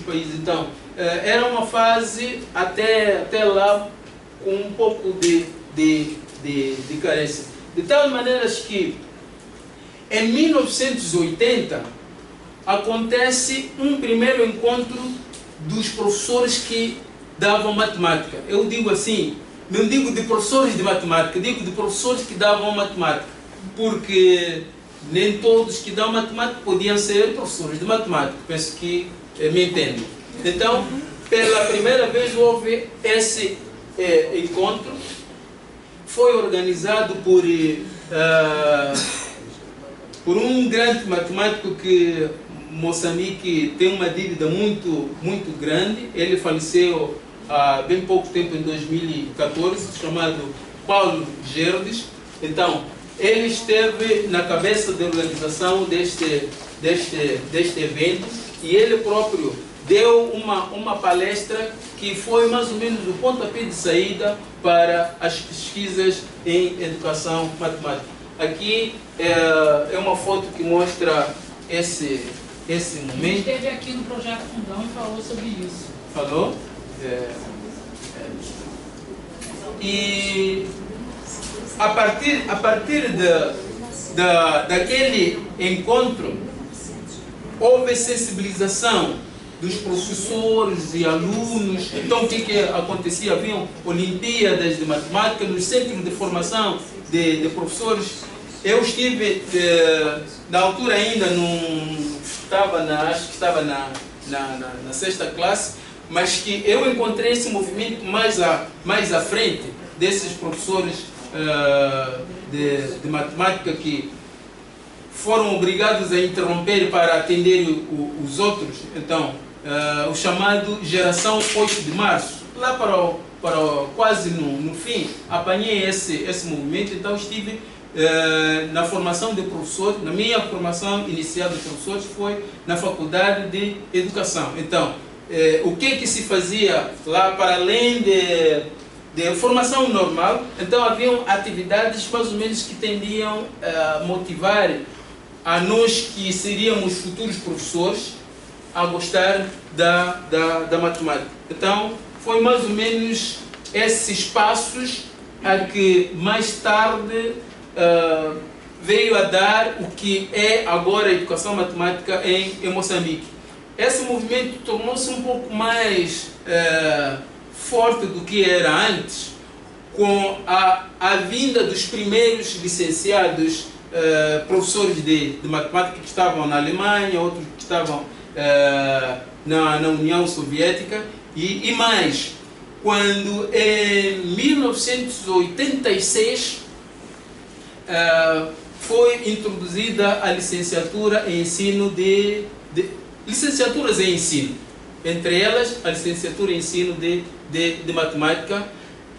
países. Então, era uma fase até lá com um pouco de carência. De tal maneira que em 1980 acontece um primeiro encontro dos professores que davam matemática. Eu digo assim, não digo de professores de matemática, digo de professores que davam matemática, porque nem todos que dão matemática podiam ser professores de matemática. Penso que me entendem. Então, pela primeira vez houve esse encontro. Foi organizado por um grande matemático que Moçambique tem uma dívida muito grande. Ele faleceu há bem pouco tempo, em 2014, chamado Paulo Gerdes. Então, ele esteve na cabeça da organização deste evento e ele próprio deu uma palestra que foi mais ou menos o pontapé de saída para as pesquisas em educação matemática. Aqui é uma foto que mostra esse momento. Ele esteve aqui no Projeto Fundão e falou sobre isso. Falou? E a partir daquele encontro, houve sensibilização dos professores e alunos. Então, o que acontecia? Haviam Olimpíadas de Matemática nos centros de formação de professores. Eu estive, na altura ainda, acho que estava na 6ª classe, mas que eu encontrei esse movimento mais à frente desses professores de matemática que foram obrigados a interromper para atender os outros. Então, o chamado Geração 8 de Março. Lá para quase no fim, apanhei esse movimento. Então, estive na formação de professores. Na minha formação inicial de professores foi na Faculdade de Educação. Então, o que se fazia lá para além de formação normal? Então, haviam atividades mais ou menos que tendiam a motivar a nós que seríamos futuros professores a gostar da matemática. Então, foi mais ou menos esses passos a que mais tarde veio a dar o que é agora a educação matemática em Moçambique. Esse movimento tornou-se um pouco mais forte do que era antes, com a vinda dos primeiros licenciados professores de matemática que estavam na Alemanha, outros que estavam na União Soviética e mais, quando em 1986 foi introduzida a licenciatura em ensino licenciaturas em ensino, entre elas a licenciatura em ensino de matemática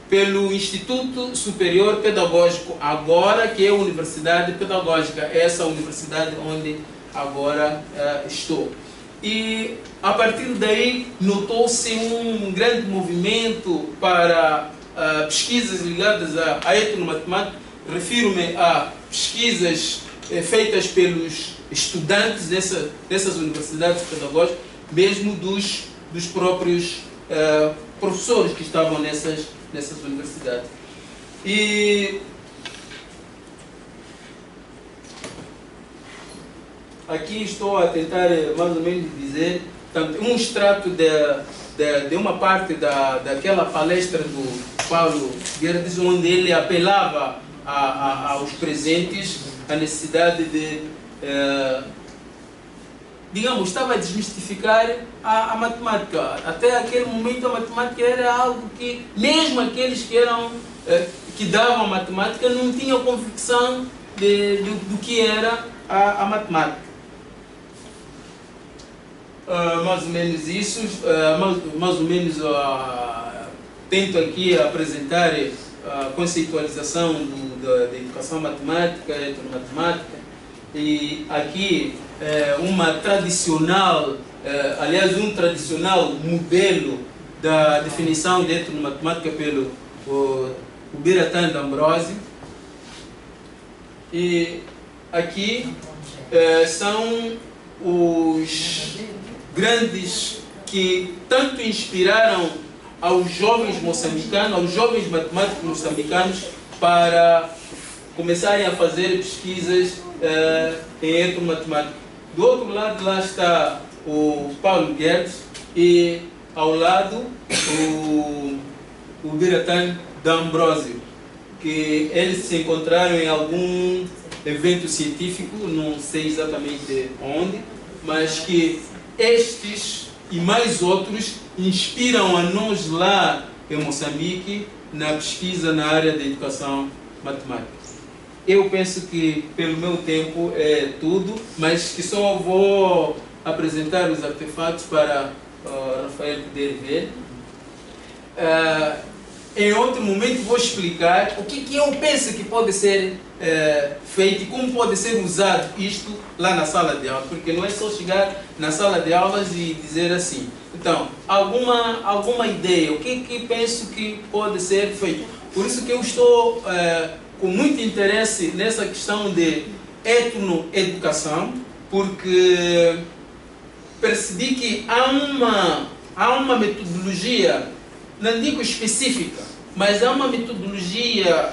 pelo Instituto Superior Pedagógico, agora que é a Universidade Pedagógica, essa universidade onde agora estou. E a partir daí notou-se um grande movimento para pesquisas ligadas à etnomatemática. Refiro-me a pesquisas feitas pelos estudantes dessas universidades pedagógicas, mesmo dos próprios professores que estavam nessas universidades. E aqui estou a tentar mais ou menos dizer um extrato de uma parte daquela palestra do Paulo Gerdes, onde ele apelava aos presentes a necessidade de, digamos, estava a desmistificar a matemática. Até aquele momento a matemática era algo que, mesmo aqueles que davam matemática, não tinham convicção do que era a matemática. Mais ou menos isso, mais ou menos tento aqui apresentar a conceitualização da educação matemática, etnomatemática, e aqui uma tradicional, aliás, um tradicional modelo da definição de etnomatemática pelo Biratan D'Ambrosi. E aqui são os grandes que tanto inspiraram aos jovens moçambicanos, aos jovens matemáticos moçambicanos, para começarem a fazer pesquisas em etnomatemática. Do outro lado, lá está o Paulo Gerdes, e ao lado o Biratan D'Ambrosio, que eles se encontraram em algum evento científico, não sei exatamente onde, mas que estes e mais outros inspiram a nós lá em Moçambique na pesquisa na área da educação matemática. Eu penso que pelo meu tempo é tudo, mas que só vou apresentar os artefatos para Rafael poder ver. Em outro momento vou explicar o que eu penso que pode ser feito e como pode ser usado isto lá na sala de aula, porque não é só chegar na sala de aulas e dizer assim. Então, alguma ideia, o que penso que pode ser feito. Por isso que eu estou com muito interesse nessa questão de etnoeducação, porque percebi que há uma metodologia, não digo específica, mas há uma metodologia,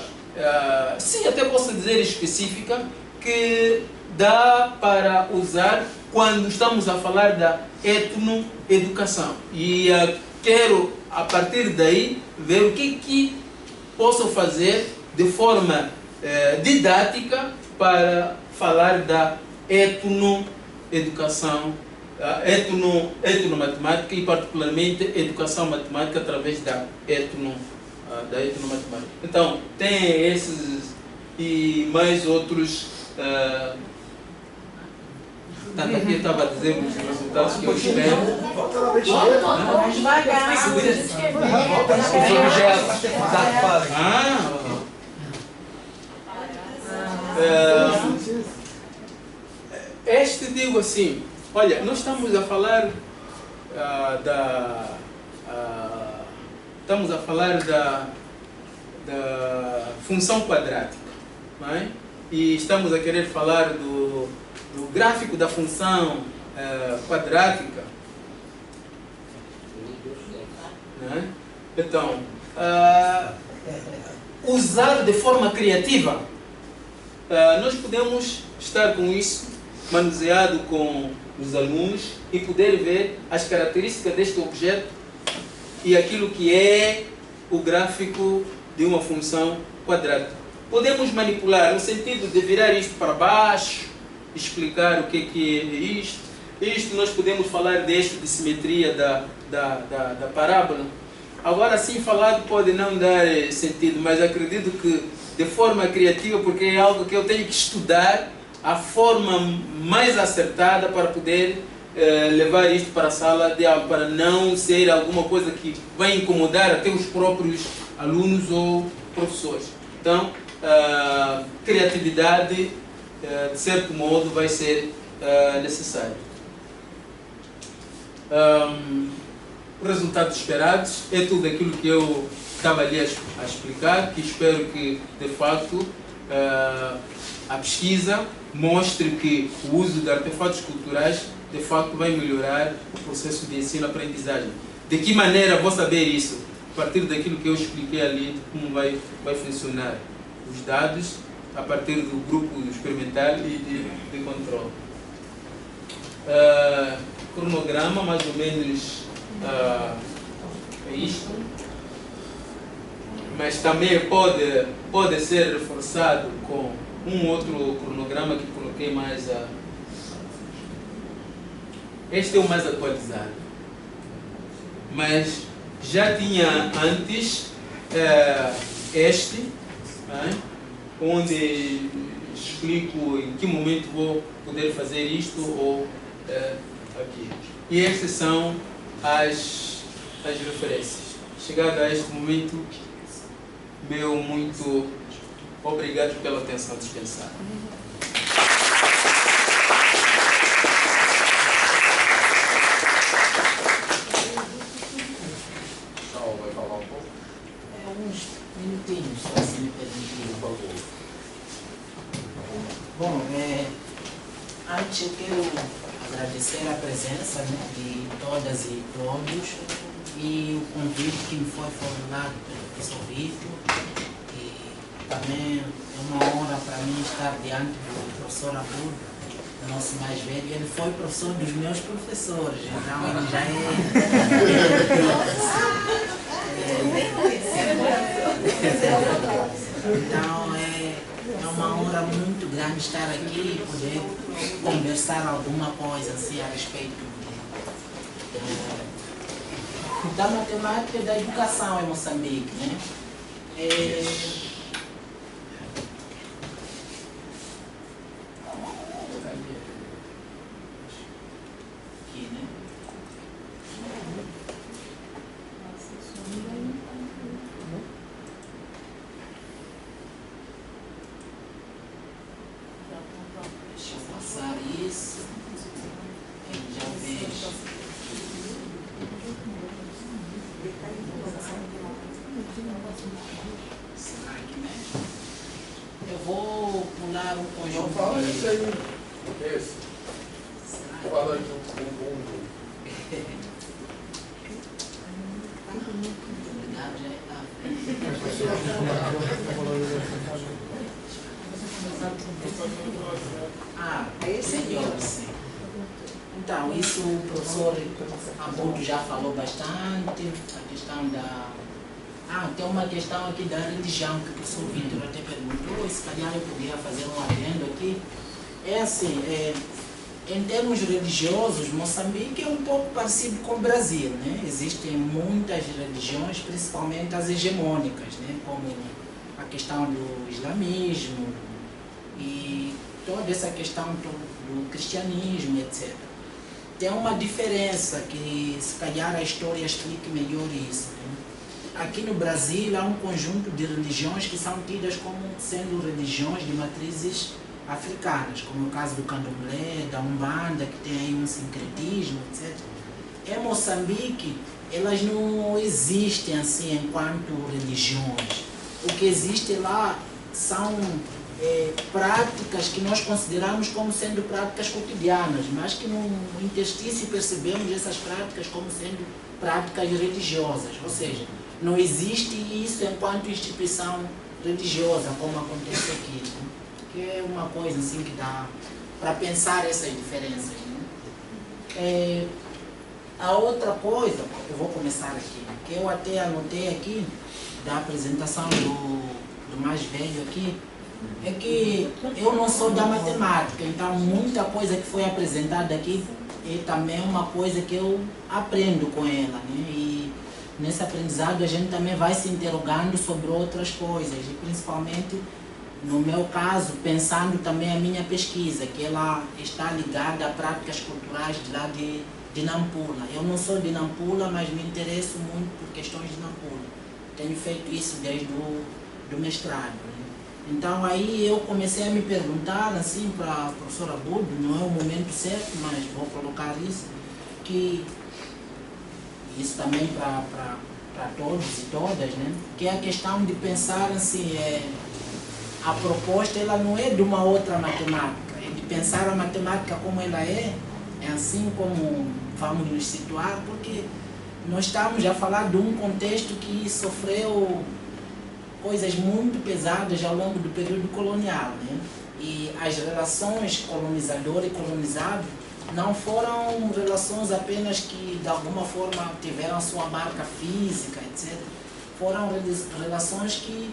sim, até posso dizer específica, que dá para usar quando estamos a falar da etnoeducação. E quero, a partir daí, ver o que posso fazer de forma didática para falar da etnoeducação, etnomatemática e particularmente educação matemática através da etnomatemática. Então, tem esses e mais outros. Tanto aqui eu estava a dizer os resultados que eu espero. Vamos devagar. Este digo assim, olha, nós estamos a falar da função quadrática, não é? E estamos a querer falar do gráfico da função quadrática, não é? Então, usar de forma criativa, nós podemos estar com isso manuseado com os alunos e poder ver as características deste objeto e aquilo que é o gráfico de uma função quadrática. Podemos manipular no sentido de virar isto para baixo, explicar o que é isto. Isto nós podemos falar de eixo de simetria da parábola. Agora, assim falado pode não dar sentido, mas acredito que de forma criativa, porque é algo que eu tenho que estudar a forma mais acertada para poder levar isto para a sala de aula, para não ser alguma coisa que vai incomodar até os próprios alunos ou professores. Então, criatividade, de certo modo, vai ser necessária. Resultados esperados é tudo aquilo que eu estava ali a explicar, que espero que, de facto, a pesquisa mostre que o uso de artefatos culturais, de facto, vai melhorar o processo de ensino-aprendizagem. De que maneira vou saber isso? A partir daquilo que eu expliquei ali, de como vai funcionar os dados, a partir do grupo experimental e de controle. Cronograma, mais ou menos, é isto. Mas também pode ser reforçado com um outro cronograma que coloquei mais este é o mais atualizado, mas já tinha antes este, né, onde explico em que momento vou poder fazer isto ou aqui. E estas são as referências. Chegado a este momento, meu muito obrigado pela atenção dispensada. Vai falar um pouco? Uns minutinhos, só se me permitir, por favor. Bom, antes eu quero agradecer a presença, né, de todas e todos e o convite que me foi formulado pelo professor Vitor. Também é uma honra para mim estar diante do professor Abudo, o nosso mais velho, ele foi professor dos meus professores, então ele já Então é uma honra muito grande estar aqui e poder conversar alguma coisa assim a respeito da matemática e da educação em Moçambique, né? Aqui, né? Deixa eu passar isso. Ele já fez. Será que mexe? Eu vou pular um conjunto. Não fala de... isso aí. Esse. Fala de um conjunto. Obrigado, já está. Senhores. Então, isso o professor Abudo já falou bastante, a questão da... tem uma questão aqui da religião, que o professor Vitor até perguntou, e se calhar eu poderia fazer um adendo aqui. É assim, em termos religiosos, Moçambique é um pouco parecido com o Brasil, né? Existem muitas religiões, principalmente as hegemônicas, né? Como a questão do islamismo e toda essa questão do cristianismo, etc. Tem uma diferença que, se calhar, a história explique melhor isso, né? Aqui no Brasil há um conjunto de religiões que são tidas como sendo religiões de matrizes africanas, como o caso do candomblé, da umbanda, que tem aí um sincretismo, etc. Em Moçambique, elas não existem assim enquanto religiões. O que existe lá são práticas que nós consideramos como sendo práticas cotidianas, mas que no interstício percebemos essas práticas como sendo práticas religiosas, ou seja, não existe isso enquanto instituição religiosa, como acontece aqui, né? Que é uma coisa assim que dá para pensar essas diferenças, né? A outra coisa, eu vou começar aqui, que eu até anotei aqui, da apresentação do mais velho aqui, é que eu não sou da matemática, então muita coisa que foi apresentada aqui é também uma coisa que eu aprendo com ela, né? E nesse aprendizado a gente também vai se interrogando sobre outras coisas, e principalmente, no meu caso, pensando também a minha pesquisa, que ela está ligada a práticas culturais de lá de Nampula. Eu não sou de Nampula, mas me interesso muito por questões de Nampula. Tenho feito isso desde do mestrado, né? Então aí eu comecei a me perguntar, assim, para a professora Abudo, não é o momento certo, mas vou colocar isso, que isso também para todos e todas, né? Que é a questão de pensar assim, a proposta ela não é de uma outra matemática, é de pensar a matemática como ela é assim como vamos nos situar, porque nós estamos a falar de um contexto que sofreu coisas muito pesadas ao longo do período colonial, né? E as relações colonizador e colonizado não foram relações apenas que de alguma forma tiveram a sua marca física, etc. Foram relações que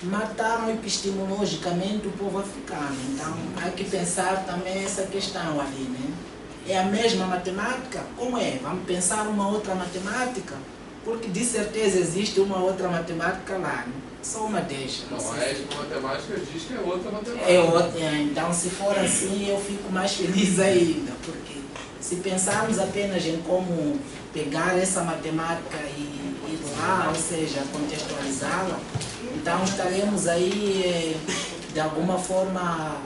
mataram epistemologicamente o povo africano. Então há que pensar também essa questão ali, né? É a mesma matemática? Como é? Vamos pensar uma outra matemática? Porque de certeza existe uma outra matemática lá, né? Só uma deixa. Não, a ética matemática diz que é outra matemática. É outra, então se for assim eu fico mais feliz ainda, porque se pensarmos apenas em como pegar essa matemática e ir lá, ou seja, contextualizá-la, então estaremos aí de alguma forma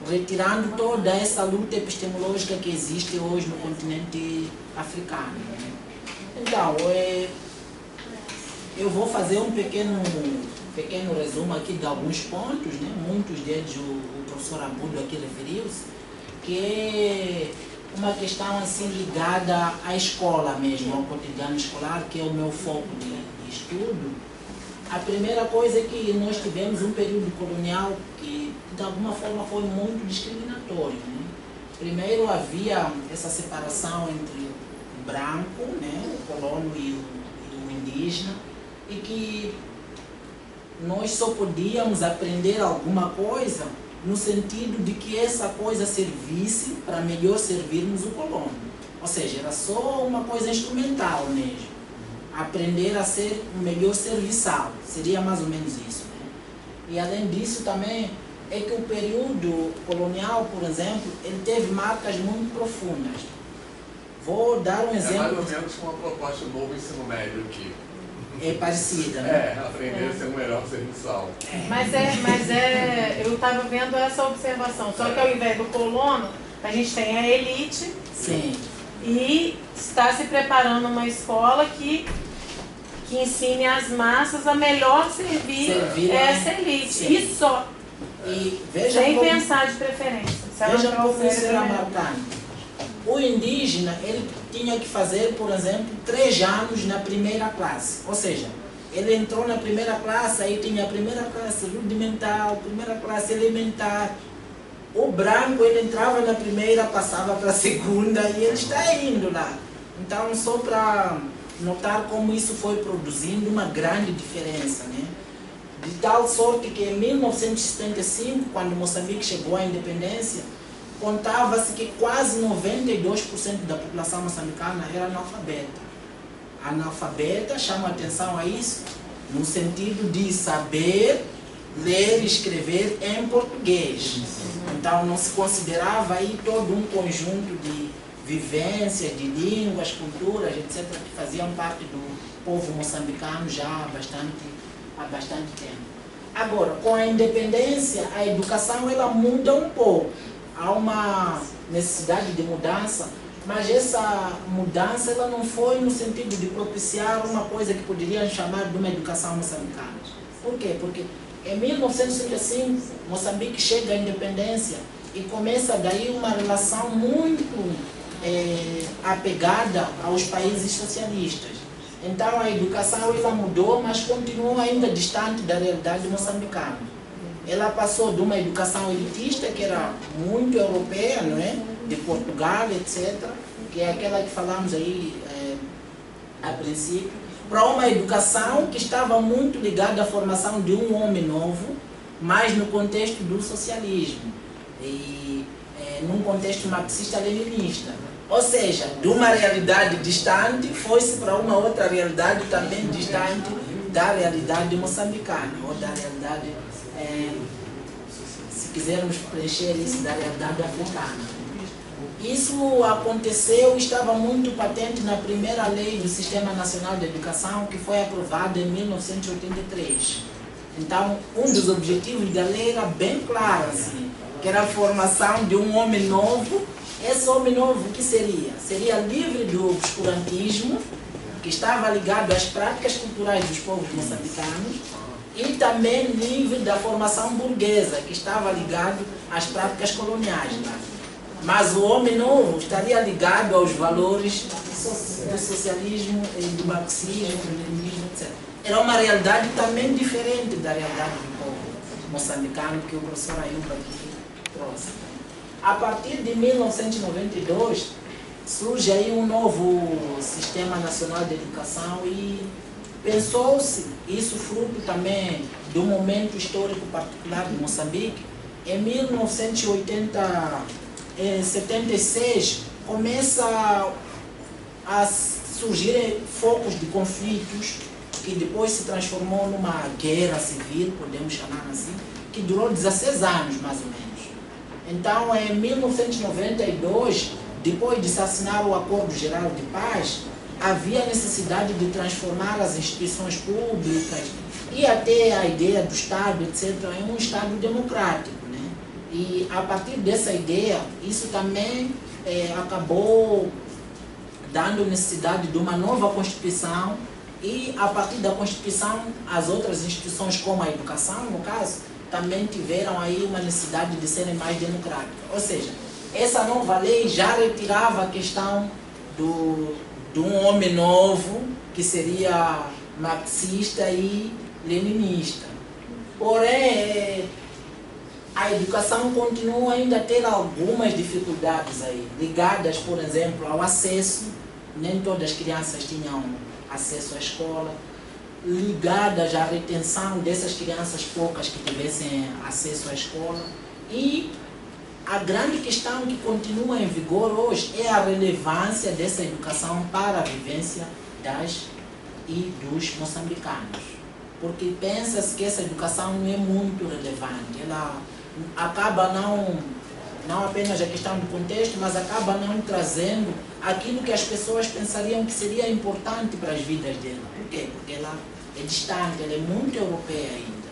retirando toda essa luta epistemológica que existe hoje no continente africano, né? Então, eu vou fazer um pequeno resumo aqui de alguns pontos, né? Muitos deles o professor Abudo aqui referiu-se, que é uma questão assim ligada à escola mesmo, ao cotidiano escolar, que é o meu foco de estudo. A primeira coisa é que nós tivemos um período colonial que, de alguma forma, foi muito discriminatório, né? Primeiro havia essa separação entre o branco, né, o colono e o indígena, e que nós só podíamos aprender alguma coisa no sentido de que essa coisa servisse para melhor servirmos o colono. Ou seja, era só uma coisa instrumental mesmo. Aprender a ser um melhor serviçal, seria mais ou menos isso, né? E além disso também é que o período colonial, por exemplo, ele teve marcas muito profundas. Vou dar um exemplo. É mais ou menos com uma proposta do novo ensino médio aqui. É parecida, né? Aprender a ser um melhor serviçal. Mas eu estava vendo essa observação, só que ao invés do colono, a gente tem a elite. Sim. E está se preparando uma escola que ensine as massas a melhor servir essa elite. Sim. E só. E veja sem como, pensar de preferência. Veja como isso era marcante. O indígena, ele tinha que fazer, por exemplo, 3 anos na primeira classe. Ou seja, ele entrou na primeira classe, aí tinha a primeira classe rudimentar, primeira classe elementar. O branco, ele entrava na primeira, passava para a segunda e ele está indo lá. Então, só para notar como isso foi produzindo uma grande diferença, né? De tal sorte que em 1975, quando Moçambique chegou à independência, contava-se que quase 92% da população moçambicana era analfabeta. Analfabeta, chama atenção a isso, no sentido de saber ler e escrever em português. Então não se considerava aí todo um conjunto de vivências, de línguas, culturas, etc., que faziam parte do povo moçambicano já há bastante tempo. Agora, com a independência, a educação ela muda um pouco. Há uma necessidade de mudança, mas essa mudança ela não foi no sentido de propiciar uma coisa que poderiam chamar de uma educação moçambicana. Por quê? Porque em 1965, Moçambique chega à independência e começa daí uma relação muito apegada aos países socialistas. Então a educação ela mudou, mas continuou ainda distante da realidade moçambicana. Ela passou de uma educação elitista, que era muito europeia, não é? De Portugal, etc., que é aquela que falamos aí a princípio, para uma educação que estava muito ligada à formação de um homem novo, mas no contexto do socialismo, e num contexto marxista-leninista. Ou seja, de uma realidade distante, foi-se para uma outra realidade também distante da realidade moçambicana, ou da realidade, se quisermos preencher isso, da realidade africana. Isso aconteceu e estava muito patente na primeira lei do Sistema Nacional de Educação, que foi aprovada em 1983. Então, um dos objetivos da lei era bem claro, assim, que era a formação de um homem novo. Esse homem novo, o que seria? Seria livre do obscurantismo, que estava ligado às práticas culturais dos povos moçambicanos, e também livre da formação burguesa, que estava ligado às práticas coloniais. Tá? Mas o homem novo estaria ligado aos valores do socialismo, do marxismo, do leninismo, etc. Era uma realidade também diferente da realidade do povo moçambicano, que o professor Ayuba aqui trouxe. A partir de 1992, surge aí um novo Sistema Nacional de Educação e pensou-se, isso fruto também do momento histórico particular de Moçambique, em 1976 começa a surgir focos de conflitos que depois se transformou numa guerra civil, podemos chamar assim, que durou 16 anos mais ou menos. Então, em 1992, depois de se assinar o Acordo Geral de Paz, havia necessidade de transformar as instituições públicas e até a ideia do Estado, etc., em um Estado democrático. Né? E a partir dessa ideia, isso também acabou dando necessidade de uma nova Constituição e, a partir da Constituição, as outras instituições, como a educação, no caso, também tiveram aí uma necessidade de serem mais democráticas. Ou seja, essa nova lei já retirava a questão de um homem novo, que seria marxista, e leninista. Porém, a educação continua ainda a ter algumas dificuldades aí, ligadas, por exemplo, ao acesso. Nem todas as crianças tinham acesso à escola, ligadas à retenção dessas crianças poucas que tivessem acesso à escola. E a grande questão que continua em vigor hoje é a relevância dessa educação para a vivência das e dos moçambicanos. Porque pensa-se que essa educação não é muito relevante. Ela acaba não apenas a questão do contexto, mas acaba não trazendo aquilo que as pessoas pensariam que seria importante para as vidas dela. Por quê? Porque ela é distante, ela é muito europeia ainda.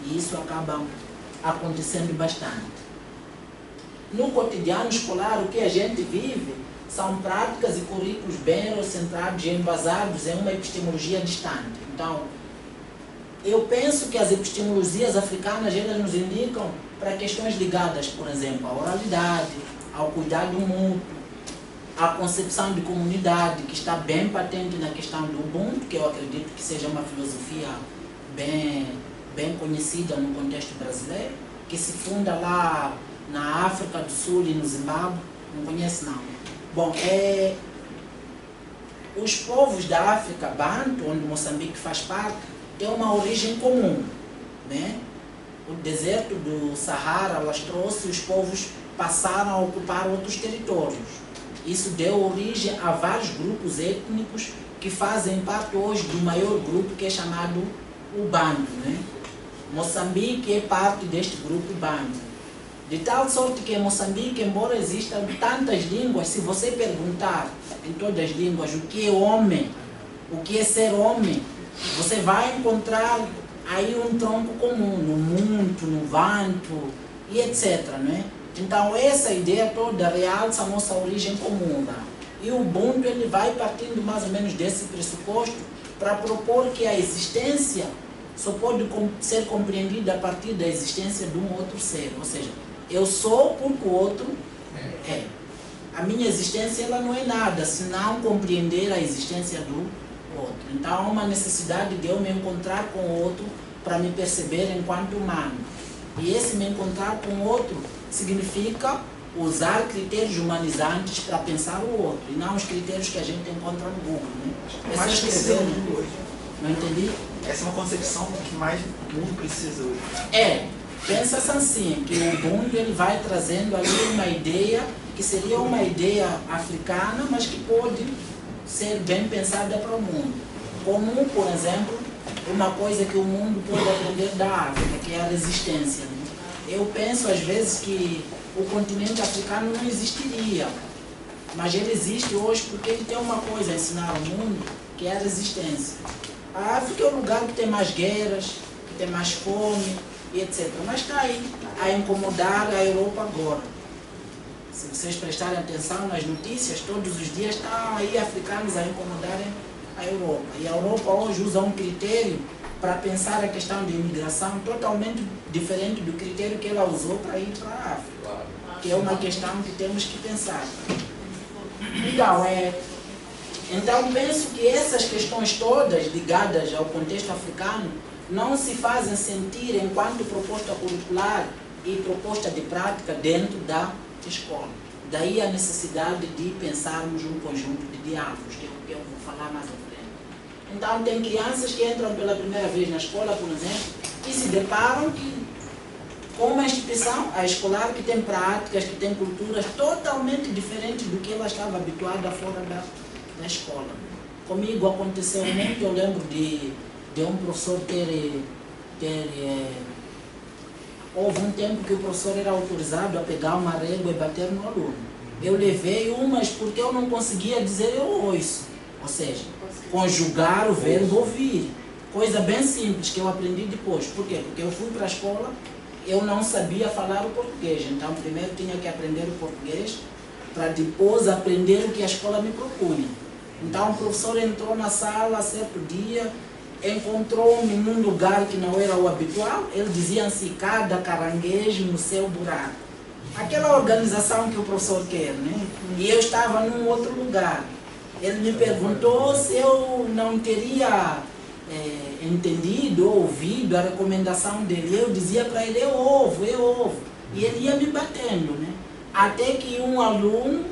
E isso acaba acontecendo bastante. No cotidiano escolar, o que a gente vive são práticas e currículos bem eurocentrados e embasados em uma epistemologia distante. Então, eu penso que as epistemologias africanas, elas nos indicam para questões ligadas, por exemplo, à oralidade, ao cuidado mútuo, à concepção de comunidade, que está bem patente na questão do Ubuntu, que eu acredito que seja uma filosofia bem conhecida no contexto brasileiro, que se funda lá na África do Sul e no Zimbábue. Não conhece, não. Bom, os povos da África Banto, onde Moçambique faz parte, têm uma origem comum, né? O deserto do Sahara lastrou-se e os povos passaram a ocupar outros territórios. Isso deu origem a vários grupos étnicos que fazem parte hoje do maior grupo, que é chamado o Banto, né? Moçambique é parte deste grupo Banto. De tal sorte que em Moçambique, embora existam tantas línguas, se você perguntar em todas as línguas o que é homem, o que é ser homem, você vai encontrar aí um tronco comum, no Muntu, no Vanto e etc. Né? Então essa ideia toda realça a nossa origem comum. Né? E o Ubuntu ele vai partindo mais ou menos desse pressuposto para propor que a existência só pode ser compreendida a partir da existência de um outro ser. Ou seja, eu sou porque o outro é. A minha existência ela não é nada se não compreender a existência do outro. Então há uma necessidade de eu me encontrar com o outro para me perceber enquanto humano. E esse me encontrar com o outro significa usar critérios humanizantes para pensar o outro, e não os critérios que a gente encontra no Google. Né? Mais precisa do mundo hoje. Não entendi? Essa é uma concepção que mais o mundo precisa hoje. Pensa-se assim, que o Ubuntu ele vai trazendo ali uma ideia que seria uma ideia africana, mas que pode ser bem pensada para o mundo. Como, por exemplo, uma coisa que o mundo pode aprender da África, que é a resistência. Né? Eu penso às vezes que o continente africano não existiria, mas ele existe hoje porque ele tem uma coisa a ensinar ao mundo, que é a resistência. A África é o lugar que tem mais guerras, que tem mais fome, e etc. Mas está aí a incomodar a Europa agora. Se vocês prestarem atenção nas notícias, todos os dias estão aí africanos a incomodarem a Europa. E a Europa hoje usa um critério para pensar a questão de imigração totalmente diferente do critério que ela usou para ir para a África. Que é uma questão que temos que pensar. Então penso que essas questões todas ligadas ao contexto africano não se fazem sentir enquanto proposta curricular e proposta de prática dentro da escola. Daí a necessidade de pensarmos um conjunto de diálogos, que é o que eu vou falar mais à frente. Então tem crianças que entram pela primeira vez na escola, por exemplo, e se deparam com uma instituição, a escolar, que tem práticas, que tem culturas totalmente diferentes do que ela estava habituada fora da escola. Comigo aconteceu muito, eu lembro de um professor houve um tempo que o professor era autorizado a pegar uma régua e bater no aluno. Eu levei umas porque eu não conseguia dizer eu ouço, ou seja, conjugar o verbo ouvir. Coisa bem simples que eu aprendi depois. Por quê? Porque eu fui para a escola, eu não sabia falar o português, então primeiro tinha que aprender o português para depois aprender o que a escola me propunha. Então o professor entrou na sala certo dia, encontrou-me num lugar que não era o habitual, ele dizia assim, cada caranguejo no seu buraco. Aquela organização que o professor quer, né? E eu estava num outro lugar. Ele me perguntou se eu não teria entendido, ouvido a recomendação dele. Eu dizia para ele, eu ouvo. E ele ia me batendo, né? Até que um aluno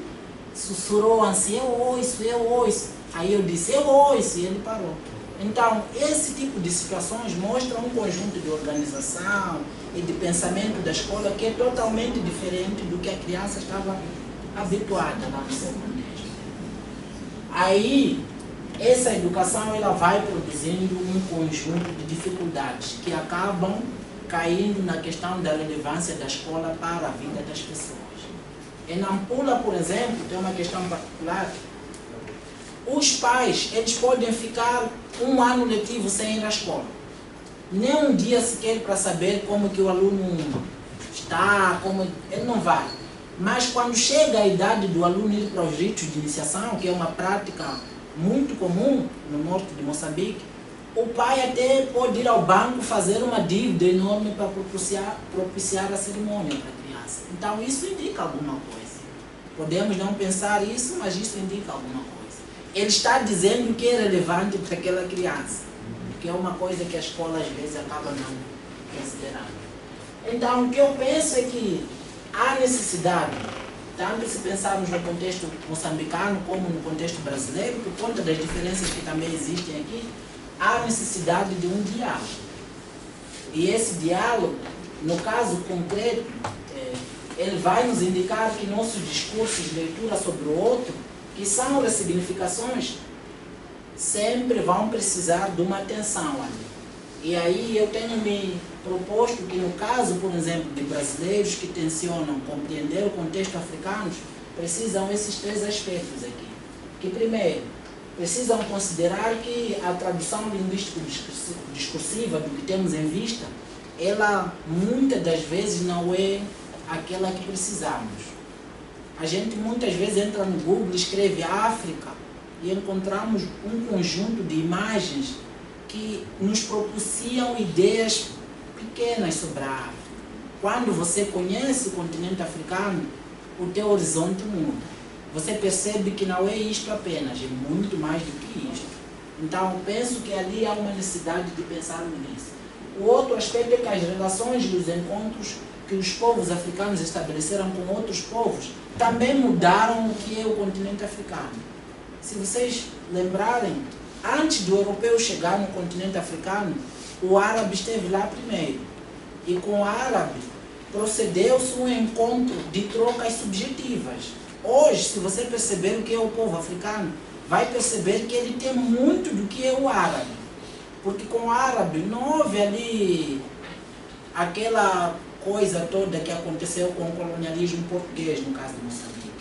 sussurrou assim, eu ouço. Aí eu disse, eu ouço, e ele parou. Então, esse tipo de situações mostra um conjunto de organização e de pensamento da escola que é totalmente diferente do que a criança estava habituada lá no seu contexto. Aí, essa educação ela vai produzindo um conjunto de dificuldades que acabam caindo na questão da relevância da escola para a vida das pessoas. Em Nampula, por exemplo, tem uma questão particular. Os pais, eles podem ficar um ano letivo sem ir à escola. Nem um dia sequer para saber como que o aluno está, ele não vai. Mas quando chega a idade do aluno ir para os ritos de iniciação, que é uma prática muito comum no norte de Moçambique, o pai até pode ir ao banco fazer uma dívida enorme para propiciar a cerimônia para a criança. Então isso indica alguma coisa. Podemos não pensar isso, mas isso indica alguma coisa. Ele está dizendo que é relevante para aquela criança, que é uma coisa que a escola às vezes acaba não considerando. Então, o que eu penso é que há necessidade, tanto se pensarmos no contexto moçambicano como no contexto brasileiro, por conta das diferenças que também existem aqui, há necessidade de um diálogo. E esse diálogo, no caso concreto, ele vai nos indicar que nossos discursos de leitura sobre o outro, que são ressignificações, sempre vão precisar de uma atenção ali. E aí eu tenho me proposto que no caso, por exemplo, de brasileiros que tencionam compreender o contexto africano, precisam esses três aspectos aqui. Que primeiro, precisam considerar que a tradução linguístico-discursiva do que temos em vista, ela muitas das vezes não é aquela que precisamos. A gente muitas vezes entra no Google, escreve África e encontramos um conjunto de imagens que nos propiciam ideias pequenas sobre a África. Quando você conhece o continente africano, o teu horizonte muda. Você percebe que não é isto apenas, é muito mais do que isto. Então, penso que ali há uma necessidade de pensar nisso. O outro aspecto é que as relações e os encontros que os povos africanos estabeleceram com outros povos também mudaram o que é o continente africano. Se vocês lembrarem, antes do europeu chegar no continente africano, o árabe esteve lá primeiro. E com o árabe procedeu-se um encontro de trocas subjetivas. Hoje, se você perceber o que é o povo africano, vai perceber que ele tem muito do que é o árabe. Porque com o árabe não houve ali aquela coisa toda que aconteceu com o colonialismo português, no caso de Moçambique.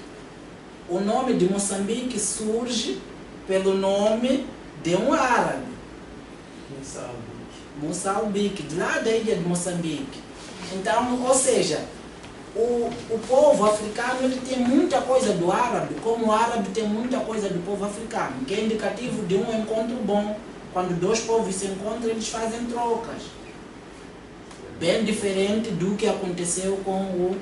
O nome de Moçambique surge pelo nome de um árabe. Moçambique, de lá da ilha de Moçambique. Então, ou seja, o povo africano ele tem muita coisa do árabe, como o árabe tem muita coisa do povo africano, que é indicativo de um encontro bom. Quando dois povos se encontram, eles fazem trocas. Bem diferente do que aconteceu com o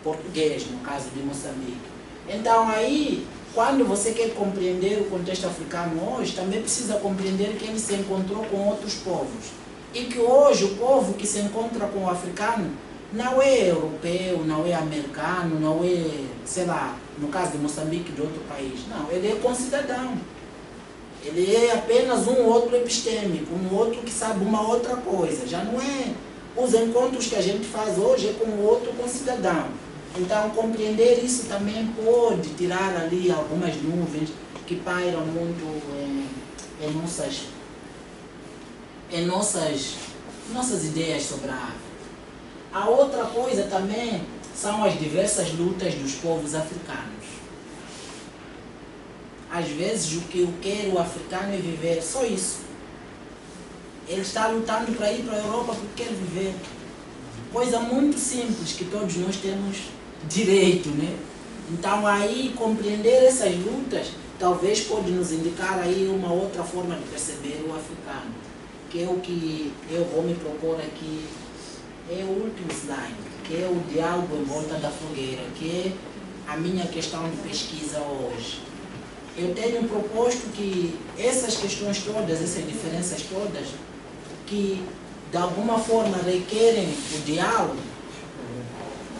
português, no caso de Moçambique. Então aí, quando você quer compreender o contexto africano hoje, também precisa compreender que ele se encontrou com outros povos. E que hoje o povo que se encontra com o africano não é europeu, não é americano, não é, sei lá, no caso de Moçambique, de outro país. Não, ele é concidadão. Ele é apenas um outro epistêmico, um outro que sabe uma outra coisa. Já não é... Os encontros que a gente faz hoje é com o outro concidadão. Então, compreender isso também pode tirar ali algumas nuvens que pairam muito em nossas ideias sobre a África. A outra coisa também são as diversas lutas dos povos africanos. Às vezes, o que eu quero o africano é viver só isso. Ele está lutando para ir para a Europa porque quer viver. Coisa muito simples que todos nós temos direito, né? Então aí compreender essas lutas talvez pode nos indicar aí uma outra forma de perceber o africano, que é o que eu vou me propor aqui, é o último slide, que é o diálogo em volta da fogueira, que é a minha questão de pesquisa hoje. eu tenho proposto que essas questões todas, essas diferenças todas, que de alguma forma requerem o diálogo,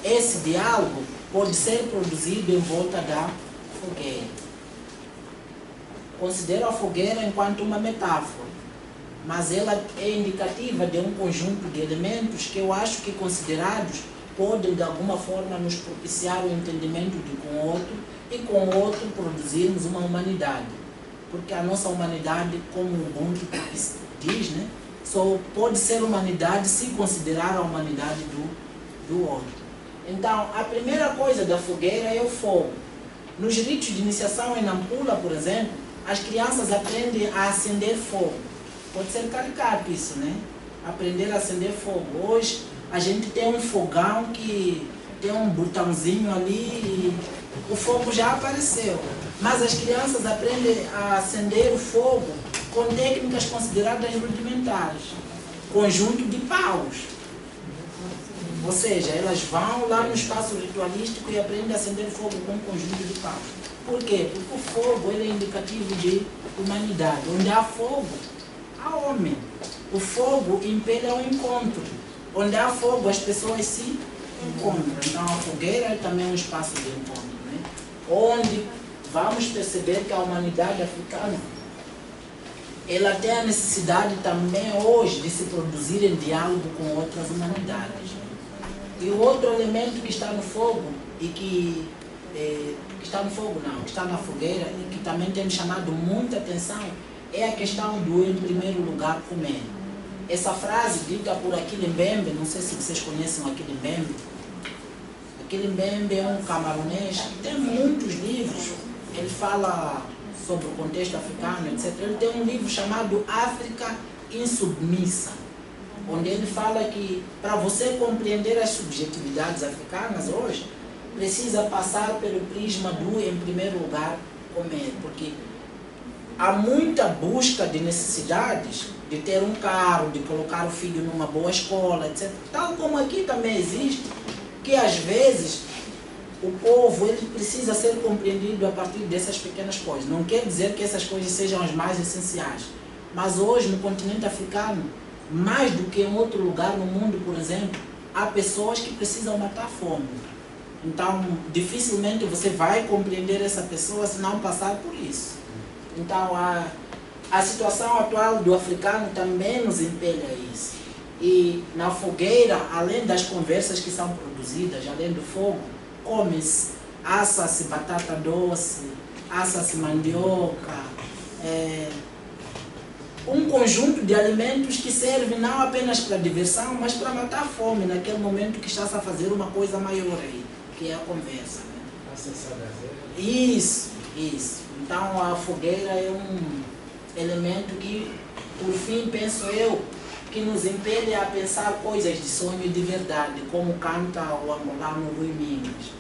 esse diálogo pode ser produzido em volta da fogueira. Considero a fogueira enquanto uma metáfora, mas ela é indicativa de um conjunto de elementos que eu acho que, considerados, podem de alguma forma nos propiciar o entendimento de com o outro e com o outro produzirmos uma humanidade. Porque a nossa humanidade, como o Ubuntu diz, né, só pode ser humanidade se considerar a humanidade do outro. Então, a primeira coisa da fogueira é o fogo. Nos ritos de iniciação em Nampula, por exemplo, as crianças aprendem a acender fogo. Pode ser caricato isso, né? Aprender a acender fogo. Hoje, a gente tem um fogão que tem um botãozinho ali e o fogo já apareceu. Mas as crianças aprendem a acender o fogo com técnicas consideradas rudimentares. Conjunto de paus. Ou seja, elas vão lá no espaço ritualístico e aprendem a acender fogo com um conjunto de paus. Por quê? Porque o fogo ele é indicativo de humanidade. Onde há fogo, há homem. O fogo impele ao encontro. Onde há fogo, as pessoas se encontram. Então a fogueira é também um espaço de encontro, né? Onde vamos perceber que a humanidade africana ela tem a necessidade também hoje de se produzir em diálogo com outras humanidades. E o outro elemento que está no fogo e que está no fogo não, que está na fogueira e que também tem me chamado muita atenção é a questão do em primeiro lugar comer. Essa frase dita por Akili Mbembe, não sei se vocês conhecem o Akili Mbembe. Akili Mbembe é um camaronês que tem muitos livros, ele fala sobre o contexto africano, etc. Ele tem um livro chamado África Insubmissa, onde ele fala que para você compreender as subjetividades africanas hoje, precisa passar pelo prisma do, em primeiro lugar, comer, porque há muita busca de necessidades, de ter um carro, de colocar o filho numa boa escola, etc. Tal como aqui também existe, que às vezes o povo ele precisa ser compreendido a partir dessas pequenas coisas. Não quer dizer que essas coisas sejam as mais essenciais, mas hoje no continente africano, mais do que em outro lugar no mundo, por exemplo, há pessoas que precisam matar fome. Então, dificilmente você vai compreender essa pessoa se não passar por isso. Então, a situação atual do africano também nos impele a isso. E na fogueira, além das conversas que são produzidas, além do fogo, come-se, assa-se batata doce, assa-se mandioca, um conjunto de alimentos que servem não apenas para diversão, mas para matar a fome naquele momento que está-se a fazer uma coisa maior aí, que é a conversa. Né? Isso. Então a fogueira é um elemento que, por fim, penso eu, que nos impele a pensar coisas de sonho e de verdade, como canta o angolano Rui Mingas.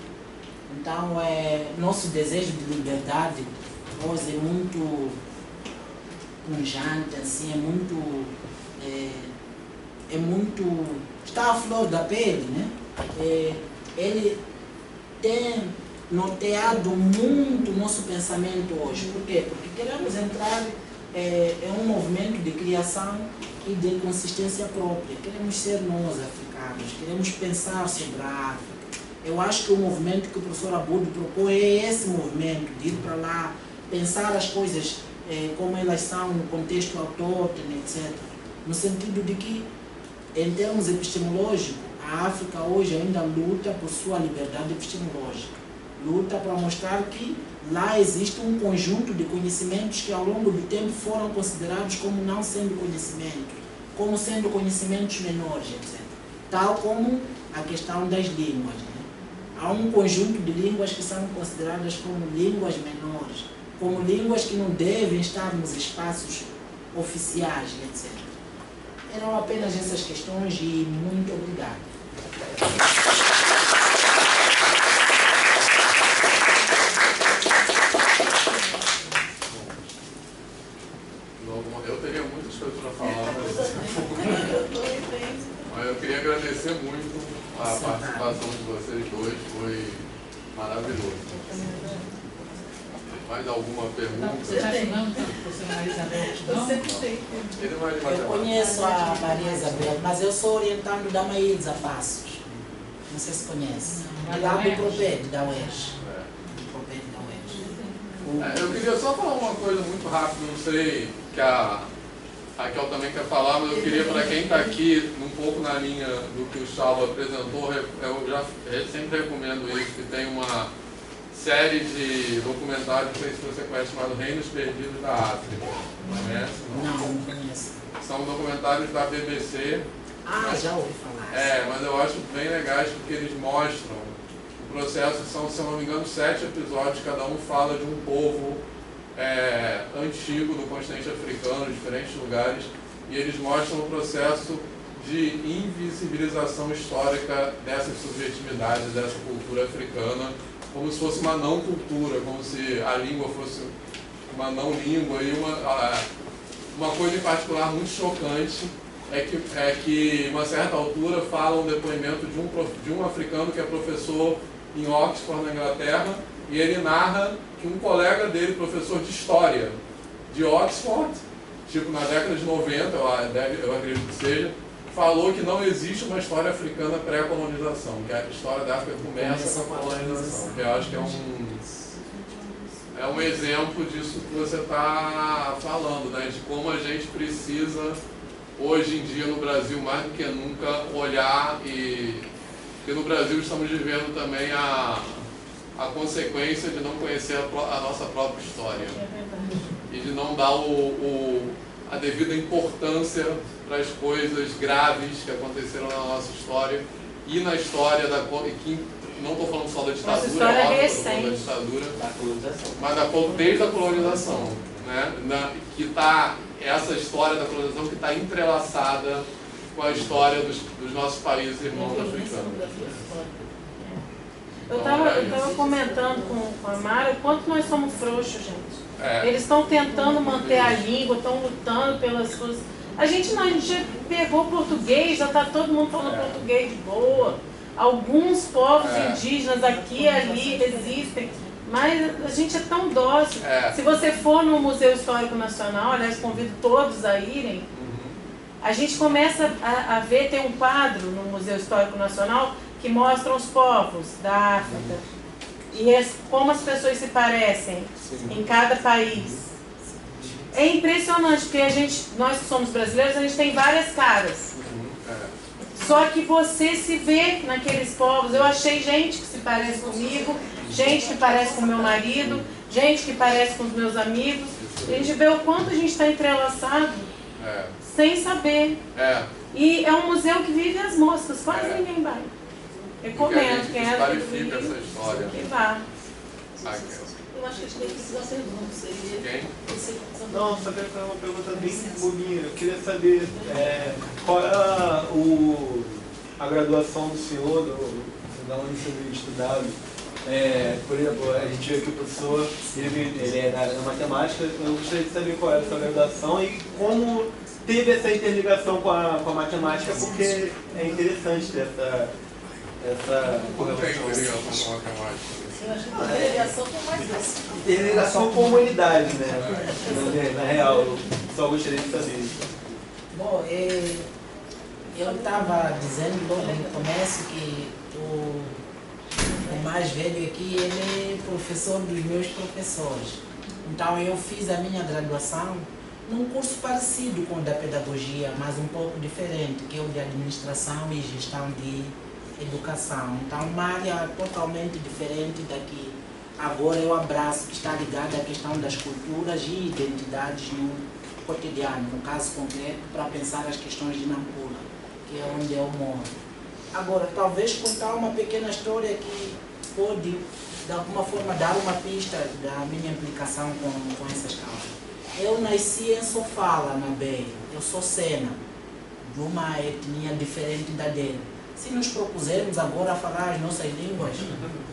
Então, nosso desejo de liberdade hoje é muito punjante, assim, é muito está à flor da pele, né? Ele tem norteado muito o nosso pensamento hoje. Por quê? Porque queremos entrar em um movimento de criação e de consistência própria. Queremos ser nós africanos, queremos pensar sobre a África. Eu acho que o movimento que o professor Abudu propõe é esse movimento, de ir para lá, pensar as coisas como elas são no contexto autóctone, etc. No sentido de que, em termos epistemológicos, a África hoje ainda luta por sua liberdade epistemológica. Luta para mostrar que lá existe um conjunto de conhecimentos que ao longo do tempo foram considerados como não sendo conhecimentos, como sendo conhecimentos menores, etc. Tal como a questão das línguas. Né? Há um conjunto de línguas que são consideradas como línguas menores, como línguas que não devem estar nos espaços oficiais, etc. Eram apenas essas questões e muito obrigado. Eu teria muitas coisas para falar, mas eu queria agradecer muito a participação de vocês dois, foi maravilhoso. Mais alguma pergunta? Você já tem. Você que tem. Ele vai de Eu matemática. conheço a Maria Isabel, mas eu sou orientando da Maísa Passos. Não sei se conhece. Lá do Proped, da UERJ. Do Proped, da UERJ. Eu queria só falar uma coisa muito rápida, não sei que a Raquel também quer falar, mas eu queria, para quem está aqui, um pouco na linha do que o Chalo apresentou, eu já sempre recomendo isso, que tem uma série de documentários, não sei se você conhece, chamado Reinos Perdidos da África. Conhece? Não conheço. São documentários da BBC. Já ouvi falar. Mas eu acho bem legais porque eles mostram o processo, são, se eu não me engano, 7 episódios, cada um fala de um povo antigo do continente africano, em diferentes lugares, e eles mostram o processo de invisibilização histórica dessas subjetividades, dessa cultura africana, como se fosse uma não cultura, como se a língua fosse uma não língua. E uma coisa em particular muito chocante é que, em uma certa altura, fala um depoimento de um africano que é professor em Oxford, na Inglaterra, e ele narra que um colega dele, professor de história de Oxford, tipo na década de 90, eu acredito que seja, falou que não existe uma história africana pré-colonização, que a história da África começa com a colonização, que eu acho que é um exemplo disso que você está falando, né, de como a gente precisa, hoje em dia no Brasil, mais do que nunca, olhar porque no Brasil estamos vivendo também a consequência de não conhecer a nossa própria história e de não dar a devida importância para as coisas graves que aconteceram na nossa história e na história não estou falando só da ditadura, história óbvio, recente. da ditadura, mas desde a colonização, né? Que tá essa história da colonização que está entrelaçada com a história dos nossos países irmãos africanos. Eu estava comentando com a Mara o quanto nós somos frouxos, gente. Eles estão tentando manter a língua, estão lutando pelas coisas. A gente já pegou português, já está todo mundo falando português de boa. Alguns povos indígenas aqui e ali existem, mas a gente é tão dócil. Se você for no Museu Histórico Nacional, aliás, convido todos a irem, a gente começa a ver, tem um quadro no Museu Histórico Nacional que mostra os povos da África e como as pessoas se parecem em cada país. É impressionante, porque nós que somos brasileiros, a gente tem várias caras. Só que você se vê naqueles povos. Eu achei gente que se parece comigo, gente que parece com o meu marido, gente que parece com os meus amigos. A gente vê o quanto a gente está entrelaçado sem saber. E é um museu que vive as moscas, quase ninguém vai. Recomendo, quem é do Rio, essa história. que vá. Eu acho que a gente tem que precisar ser juntos. Quem? Não, só quero fazer uma pergunta bem bobinha. Eu queria saber qual é a graduação do senhor, da onde você veio estudado. Por exemplo, a gente vê aqui o professor, ele é da área da matemática. Eu gostaria de saber qual é a sua graduação e como teve essa interligação com a matemática, porque é interessante ter essa correlação. Interligação com a matemática. Eu acho que a interligação com mais isso. Interligação com a humanidade, né? Na real, eu só gostaria de saber. Bom, eu estava dizendo logo no começo que o mais velho aqui, ele é professor dos meus professores. Então eu fiz a minha graduação num curso parecido com o da pedagogia, mas um pouco diferente, que é o de administração e gestão de educação. Então uma área totalmente diferente daqui. Agora eu abraço, que está ligada à questão das culturas e identidades no cotidiano, no caso concreto, para pensar as questões de Nampula, que é onde eu moro. Agora, talvez contar uma pequena história que pode, de alguma forma, dar uma pista da minha implicação com essas causas. Eu nasci em Sofala, na Beira. Eu sou Sena, de uma etnia diferente da dele. Se nos propusermos agora a falar as nossas línguas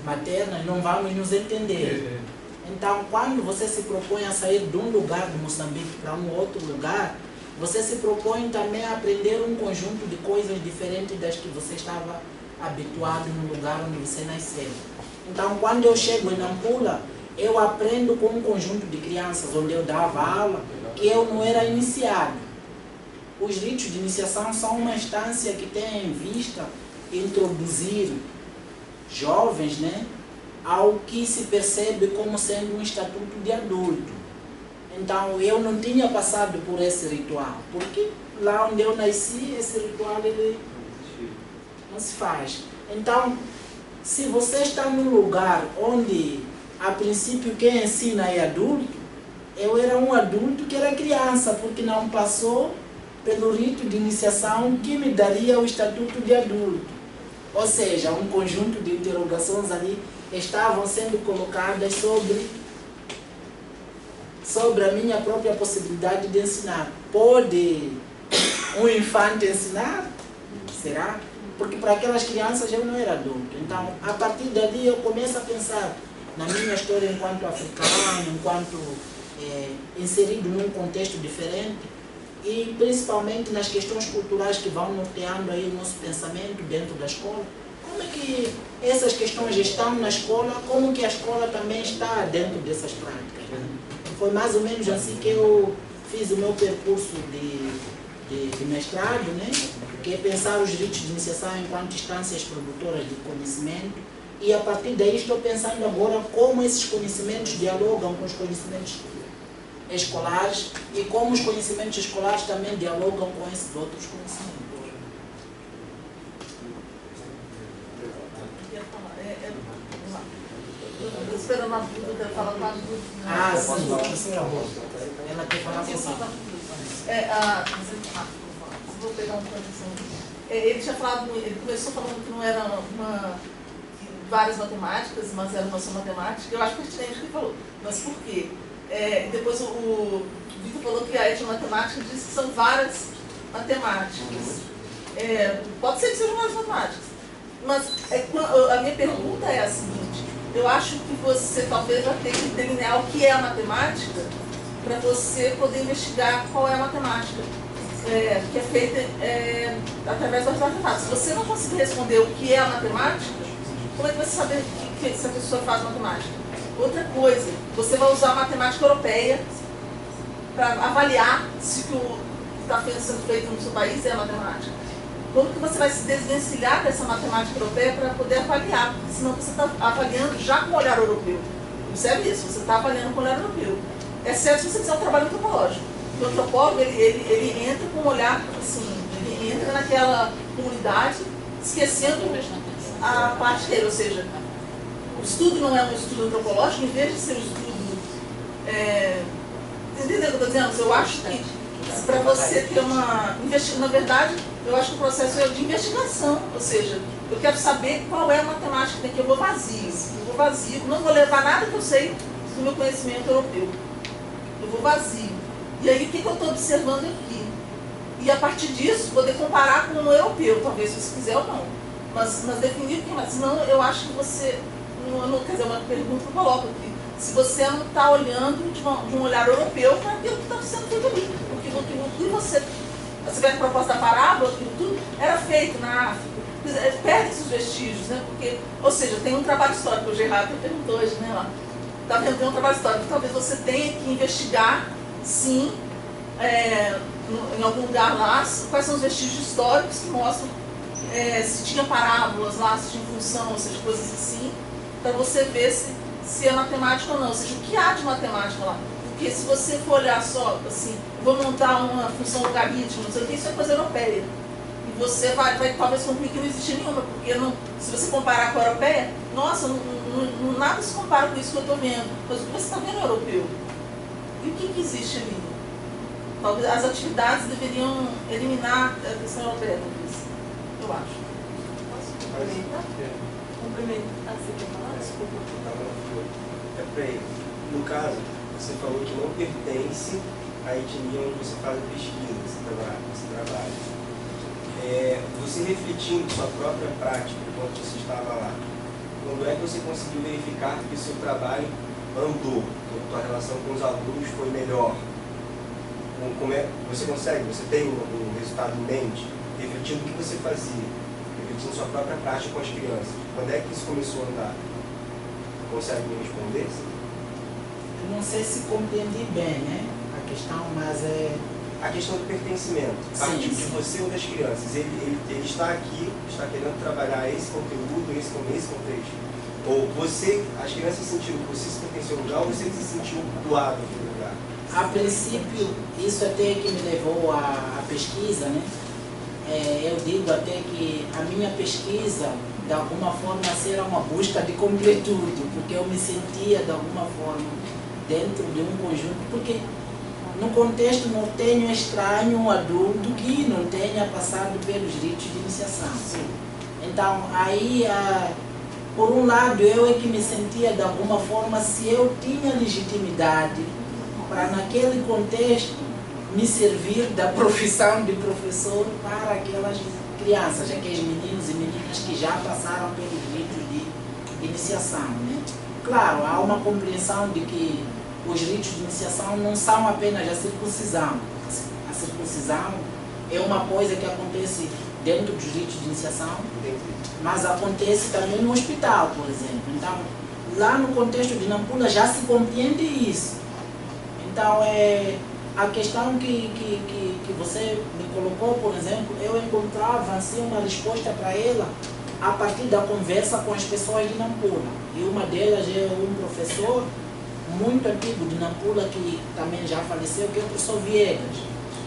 maternas, não vamos nos entender. Então, quando você se propõe a sair de um lugar de Moçambique para um outro lugar, você se propõe também a aprender um conjunto de coisas diferentes das que você estava habituado no lugar onde você nasceu. Então, quando eu chego em Nampula, eu aprendo com um conjunto de crianças onde eu dava aula que eu não era iniciado. Os ritos de iniciação são uma instância que tem em vista introduzir jovens, né, ao que se percebe como sendo um estatuto de adulto. Então eu não tinha passado por esse ritual, porque lá onde eu nasci, esse ritual ele não se faz. Então, se você está num lugar onde a princípio quem ensina é adulto, eu era um adulto que era criança, porque não passou pelo rito de iniciação que me daria o estatuto de adulto. Ou seja, um conjunto de interrogações ali estavam sendo colocadas sobre a minha própria possibilidade de ensinar. Pode um infante ensinar? Será? Porque para aquelas crianças eu não era adulto. Então, a partir dali eu começo a pensar na minha história enquanto africano, enquanto inserido num contexto diferente, e principalmente nas questões culturais que vão norteando aí o nosso pensamento dentro da escola. Como é que essas questões estão na escola, como que a escola também está dentro dessas práticas. Foi mais ou menos assim que eu fiz o meu percurso de mestrado, né? Que é pensar os ritos de iniciação enquanto instâncias produtoras de conhecimento, e a partir daí estou pensando agora como esses conhecimentos dialogam com os conhecimentos escolares e como os conhecimentos escolares também dialogam com esses outros conhecimentos. Estou esperando a Duda falar com a Duda. Ah, sim, ela quer falar com você. Vou pegar uma tradução. Ele tinha falado, ele começou falando que não era várias matemáticas, mas era uma só matemática. Eu acho pertinente o que ele falou. Mas por quê? Depois o Vitor falou que a etnomatemática diz que são várias matemáticas. Pode ser que sejam várias matemáticas. Mas a minha pergunta é a seguinte: eu acho que você talvez vai ter que delinear o que é a matemática para você poder investigar qual é a matemática, que é feita através dos artefatos. Se você não conseguir responder o que é a matemática, como é que você saber que essa pessoa faz matemática? Outra coisa, você vai usar a matemática europeia para avaliar se o que está sendo feito no seu país é a matemática. Como que você vai se desvencilhar dessa matemática europeia para poder avaliar? Porque senão você está avaliando já com o olhar europeu. Observe isso, você está avaliando com o olhar europeu. Exceto se você fizer um trabalho antropológico. O antropólogo, ele entra com um olhar, assim, ele entra naquela comunidade, esquecendo a parte dele, ou seja, o estudo não é um estudo antropológico, em vez de ser um estudo... entendeu o que eu estou dizendo? Eu acho que para você ter uma... Na verdade, eu acho que o processo é de investigação, ou seja, eu quero saber qual é a matemática que eu vou vazio, não vou levar nada que eu sei do meu conhecimento europeu. Eu vou vazio. E aí, o que eu estou observando aqui? E a partir disso, poder comparar com o europeu, talvez, se você quiser ou não. Mas definir o que mais. Senão, eu acho que você... quer dizer, uma pergunta que eu coloco aqui. Se você não está olhando de um olhar europeu para aquilo que está sendo feito ali. Porque o que você vê a proposta da parábola, aquilo tudo era feito na África. Perde-se os vestígios, né? Porque, ou seja, tem um trabalho histórico, o Gerardo perguntou hoje, né, lá. Tá vendo? Tem um trabalho histórico. Talvez você tenha que investigar, sim, em algum lugar lá, quais são os vestígios históricos que mostram se tinha parábolas lá, se tinha função, ou seja, coisas assim, para você ver se é matemática ou não, ou seja, o que há de matemática lá. Porque se você for olhar só, assim, vou montar uma função logarítmica, não sei o que, isso é coisa europeia. E você vai talvez concluir que não existe nenhuma, porque se você comparar com a europeia, nossa, nada se compara com isso que eu estou vendo. Mas o que você está vendo é europeu. E o que existe ali? Talvez as atividades deveriam eliminar a questão europeia, talvez. Eu acho. Posso complementar? Complementar, você quer falar? Desculpa. No caso, você falou que não pertence à etnia onde você faz a pesquisa, você trabalha. Você refletindo sua própria prática enquanto você estava lá, quando é que você conseguiu verificar que o seu trabalho andou, que a sua relação com os alunos foi melhor? Você consegue, você tem um resultado em mente, refletindo o que você fazia, refletindo sua própria prática com as crianças. Quando é que isso começou a andar? Consegue me responder? não sei se compreendi bem, né? A questão, mas é... A questão do pertencimento, partir de você ou das crianças. Ele está aqui, está querendo trabalhar esse conteúdo, esse contexto. Ou você, as crianças sentiram que você se pertenceu ao lugar ou você se sentiu doado no lugar? A princípio, isso até que me levou à pesquisa, né? Eu digo até que a minha pesquisa, de alguma forma, será uma busca de completude, porque eu me sentia, de alguma forma, dentro de um conjunto, porque no contexto nortenho é estranho um adulto que não tenha passado pelos ritos de iniciação. Então, aí, por um lado, eu é que me sentia, de alguma forma, se eu tinha legitimidade para, naquele contexto, me servir da profissão de professor para aquelas crianças, aqueles meninos e meninas que já passaram pelos ritos de iniciação, né? Claro, há uma compreensão de que os ritos de iniciação não são apenas a circuncisão. A circuncisão é uma coisa que acontece dentro dos ritos de iniciação, mas acontece também no hospital, por exemplo. Então, lá no contexto de Nampula já se compreende isso. Então, a questão que você me colocou, por exemplo, eu encontrava assim, uma resposta para ela a partir da conversa com as pessoas de Nampula. E uma delas é um professor muito antigo de Nampula, que também já faleceu, que é o professor Viegas.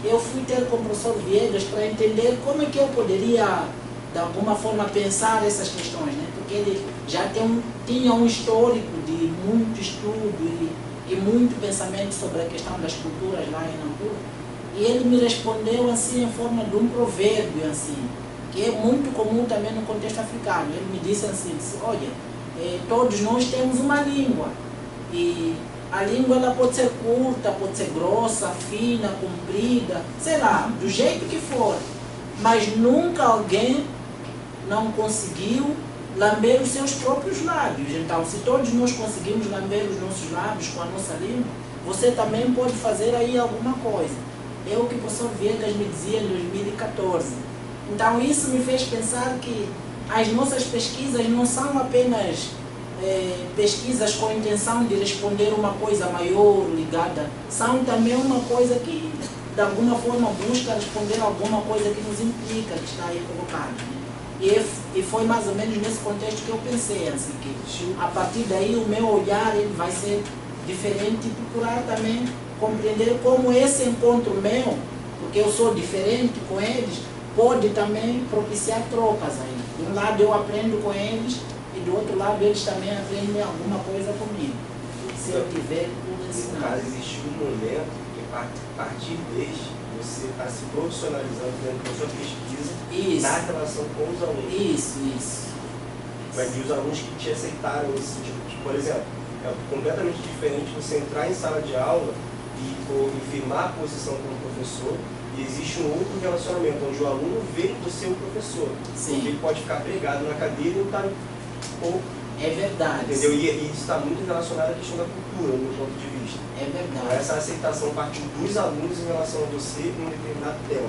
Eu fui ter com o professor Viegas para entender como é que eu poderia, de alguma forma, pensar essas questões, né? Porque ele já tinha um histórico de muito estudo e muito pensamento sobre a questão das culturas lá em Nampula. E ele me respondeu assim, em forma de um provérbio, assim, que é muito comum também no contexto africano. Ele me disse assim, olha, todos nós temos uma língua. E a língua ela pode ser curta, pode ser grossa, fina, comprida, sei lá, do jeito que for. Mas nunca alguém não conseguiu lamber os seus próprios lábios. Então, se todos nós conseguimos lamber os nossos lábios com a nossa língua, você também pode fazer aí alguma coisa. É o que o professor Viegas me dizia em 2014. Então, isso me fez pensar que as nossas pesquisas não são apenas pesquisas com a intenção de responder uma coisa maior, ligada, são também uma coisa que, de alguma forma, busca responder alguma coisa que nos implica, que está aí colocado. E foi mais ou menos nesse contexto que eu pensei, assim, que a partir daí o meu olhar ele vai ser diferente e procurar também compreender como esse encontro meu, porque eu sou diferente com eles, pode também propiciar trocas aí. De um lado eu aprendo com eles, e do outro lado eles também aprendem alguma coisa comigo. Se eu tiver tudo ensinado. No caso, existe um momento que a partir deste você está se profissionalizando dentro da sua pesquisa na relação com os alunos. Isso. Mas e os alunos que te aceitaram esse tipo de, por exemplo, é completamente diferente você entrar em sala de aula e firmar a posição como professor, e existe um outro relacionamento, onde o aluno vê você o professor. Sim. Porque ele pode ficar pregado na cadeira e não está... É verdade. Entendeu? E isso está muito relacionado à questão da cultura, no meu ponto de vista. É verdade. Então, essa aceitação partiu dos alunos em relação a você em um determinado tempo.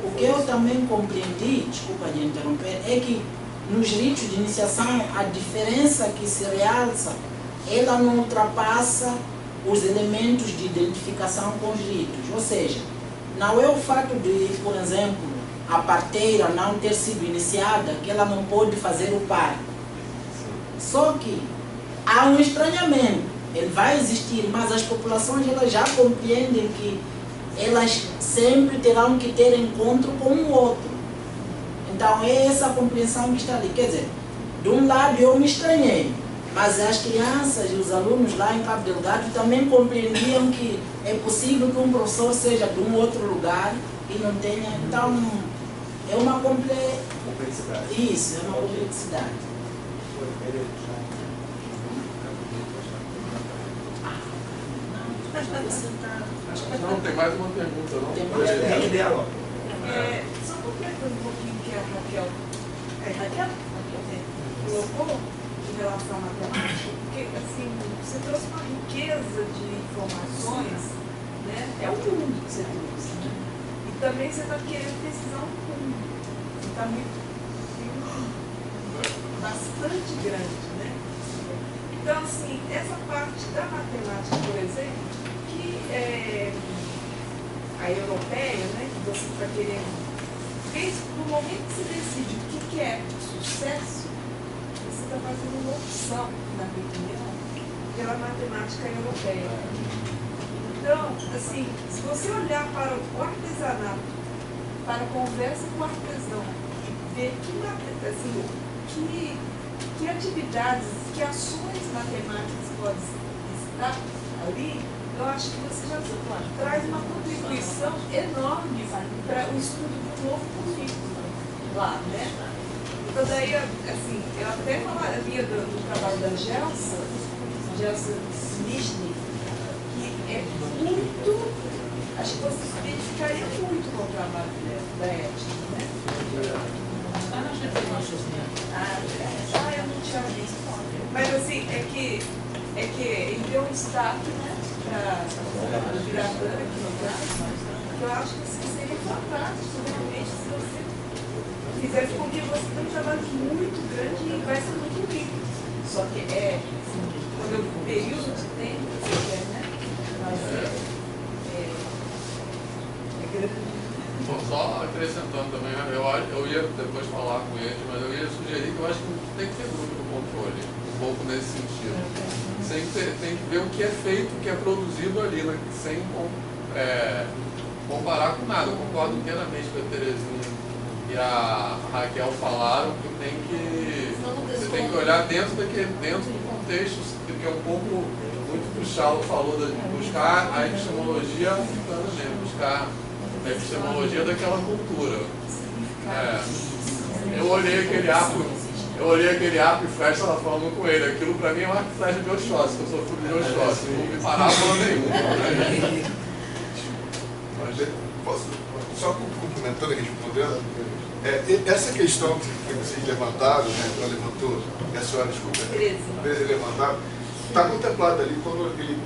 O que eu também compreendi, desculpa de interromper, é que nos ritos de iniciação a diferença que se realça, ela não ultrapassa os elementos de identificação com os ritos. Ou seja, não é o fato de, por exemplo, a parteira não ter sido iniciada que ela não pode fazer o parto. Só que há um estranhamento, ele vai existir, mas as populações elas já compreendem que elas sempre terão que ter encontro com o outro. Então é essa compreensão que está ali. Quer dizer, de um lado eu me estranhei, mas as crianças e os alunos lá em Cabo Delgado também compreendiam que é possível que um professor seja de um outro lugar e não tenha. Então é uma complexidade. Isso, é uma complexidade. Não, tem mais uma pergunta, não? Só completando um pouquinho o que a Raquel colocou em relação à matemática, porque assim, você trouxe uma riqueza de informações, né? É o mundo que você trouxe, né? E também você está querendo pesquisar um mundo. Você está muito bastante grande, né? Então, assim, essa parte da matemática, por exemplo, que é a europeia, né, que você está querendo, no momento que você decide o que é sucesso, você está fazendo uma opção, na minha opinião, pela matemática europeia. Então, assim, se você olhar para o artesanato, para a conversa com o artesão, e ver que atividades, que ações matemáticas podem estar ali, eu acho que você já traz uma contribuição enorme para o estudo do novo currículo lá, né? Então daí, assim, eu até falaria do trabalho da Gelsa Schlichting, que é muito, acho que você se identificaria muito com o trabalho da ética, né? Eu não tinha visto. Mas assim, é que ele deu um destaque, né, para o Biratã aqui no caso, que eu acho que assim, seria fantástico, realmente, se você fizesse, porque você tem um trabalho muito grande e vai ser muito rico. Só que assim, quando eu o período de tempo que você quer, né? Mas é grande. Bom, só acrescentando também, eu ia depois falar com eles, mas eu ia sugerir que eu acho que tem que ter grupo de controle, um pouco nesse sentido. Tem que ver o que é feito, o que é produzido ali, né, sem comparar com nada. Eu concordo inteiramente com a Terezinha e a Raquel falaram que você tem que olhar dentro do contexto, que é um pouco, muito que o Charles falou, de buscar a epistemologia africana mesmo, buscar a epistemologia daquela cultura. Eu olhei aquele arco e flecha, estava falando com ele. Aquilo para mim é um arco e flecha de Oxóssi, que eu sou filho de Oxóssi. Não me parábola nenhuma. Posso, só complementando e respondendo, essa questão que vocês levantaram, né, ela levantou, e a senhora, desculpa, levantaram, está contemplado ali quando ele,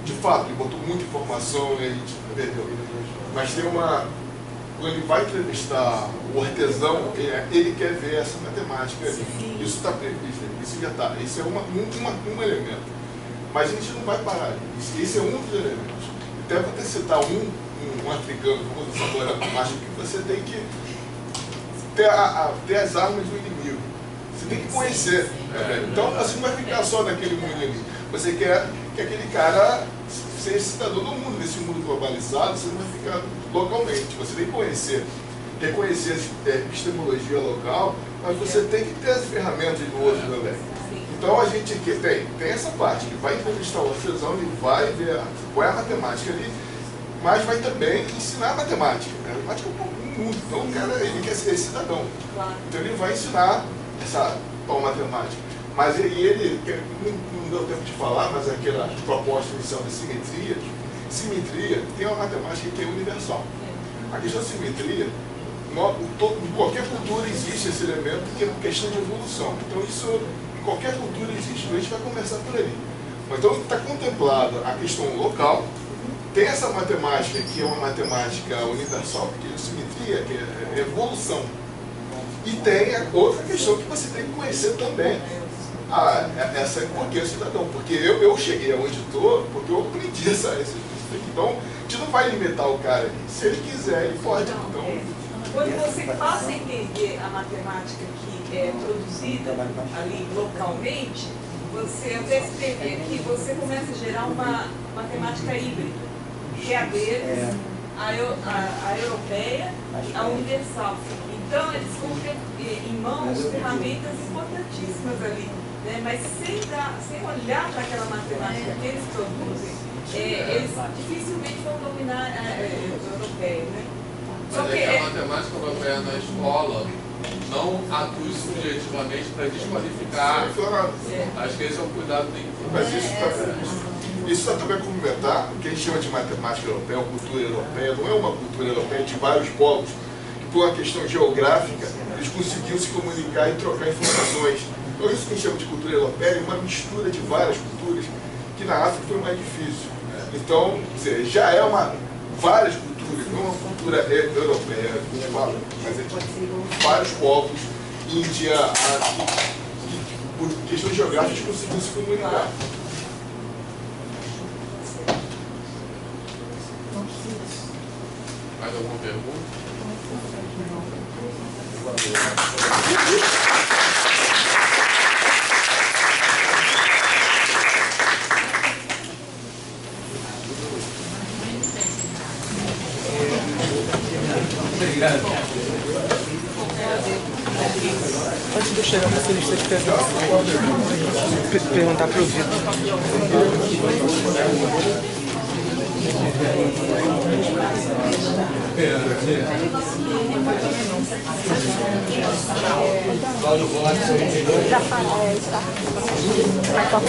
de fato, ele botou muita informação e a gente perdeu. Mas tem uma, quando ele vai entrevistar o artesão, ele quer ver essa matemática ali. Isso está previsto, isso já está, isso é um elemento. Mas a gente não vai parar ali, esse é um dos elementos. Até para citar um africano, como o Samuel Camacho, que você tem que ter as armas do inimigo. Você tem que conhecer. Então, você não vai ficar só naquele mundo ali. Você quer que aquele cara seja cidadão do mundo, nesse mundo globalizado, você não vai ficar localmente. Você tem que conhecer, reconhecer a epistemologia local, mas você tem que ter as ferramentas do outro também. Então, a gente aqui tem essa parte, que vai entrevistar o artesão, ele vai ver qual é a matemática ali, mas vai também ensinar a matemática. A matemática é um pouco do mundo, então o cara ele quer ser cidadão. Então, ele vai ensinar essa tal matemática. Mas ele não deu tempo de falar, mas aquela proposta inicial de simetria tem uma matemática que é universal. A questão de simetria, em qualquer cultura existe esse elemento que é uma questão de evolução. Então isso, em qualquer cultura existe. Então a gente vai conversar por aí. Então está contemplada a questão local, tem essa matemática que é uma matemática universal, que é simetria, que é evolução. E tem a outra questão que você tem que conhecer também. Essa é porque é cidadão. Porque eu cheguei aonde estou, porque eu aprendi essa então, a gente não vai limitar o cara ali. Se ele quiser, ele pode. Então, quando você passa a entender a matemática que é produzida ali localmente, você até escrever aqui, você começa a gerar uma matemática híbrida, que é a deles, a europeia, a universal. Então, eles vão ter em mãos ferramentas importantíssimas ali, né? Mas sem olhar para aquela matemática que eles produzem, eles dificilmente vão dominar a europeia, né? Mas é que a matemática europeia na escola não atua subjetivamente para desqualificar. Acho que esse é um cuidado que tem que ter. Mas isso está também complementar o que a gente chama de matemática europeia, cultura europeia, não é uma cultura europeia de vários povos, que por uma questão geográfica, eles conseguiram se comunicar e trocar informações. Então isso que a gente chama de cultura europeia é uma mistura de várias culturas, que na África foi mais difícil. Então, quer dizer, já é várias culturas, não é uma cultura europeia, a gente fala, mas é vários povos, Índia, por questões geográficas, conseguiu se comunicar. Mais alguma pergunta? Obrigado. Antes de eu chegar na lista de perguntar para o Vitor. Já falei, está. Vai tocar.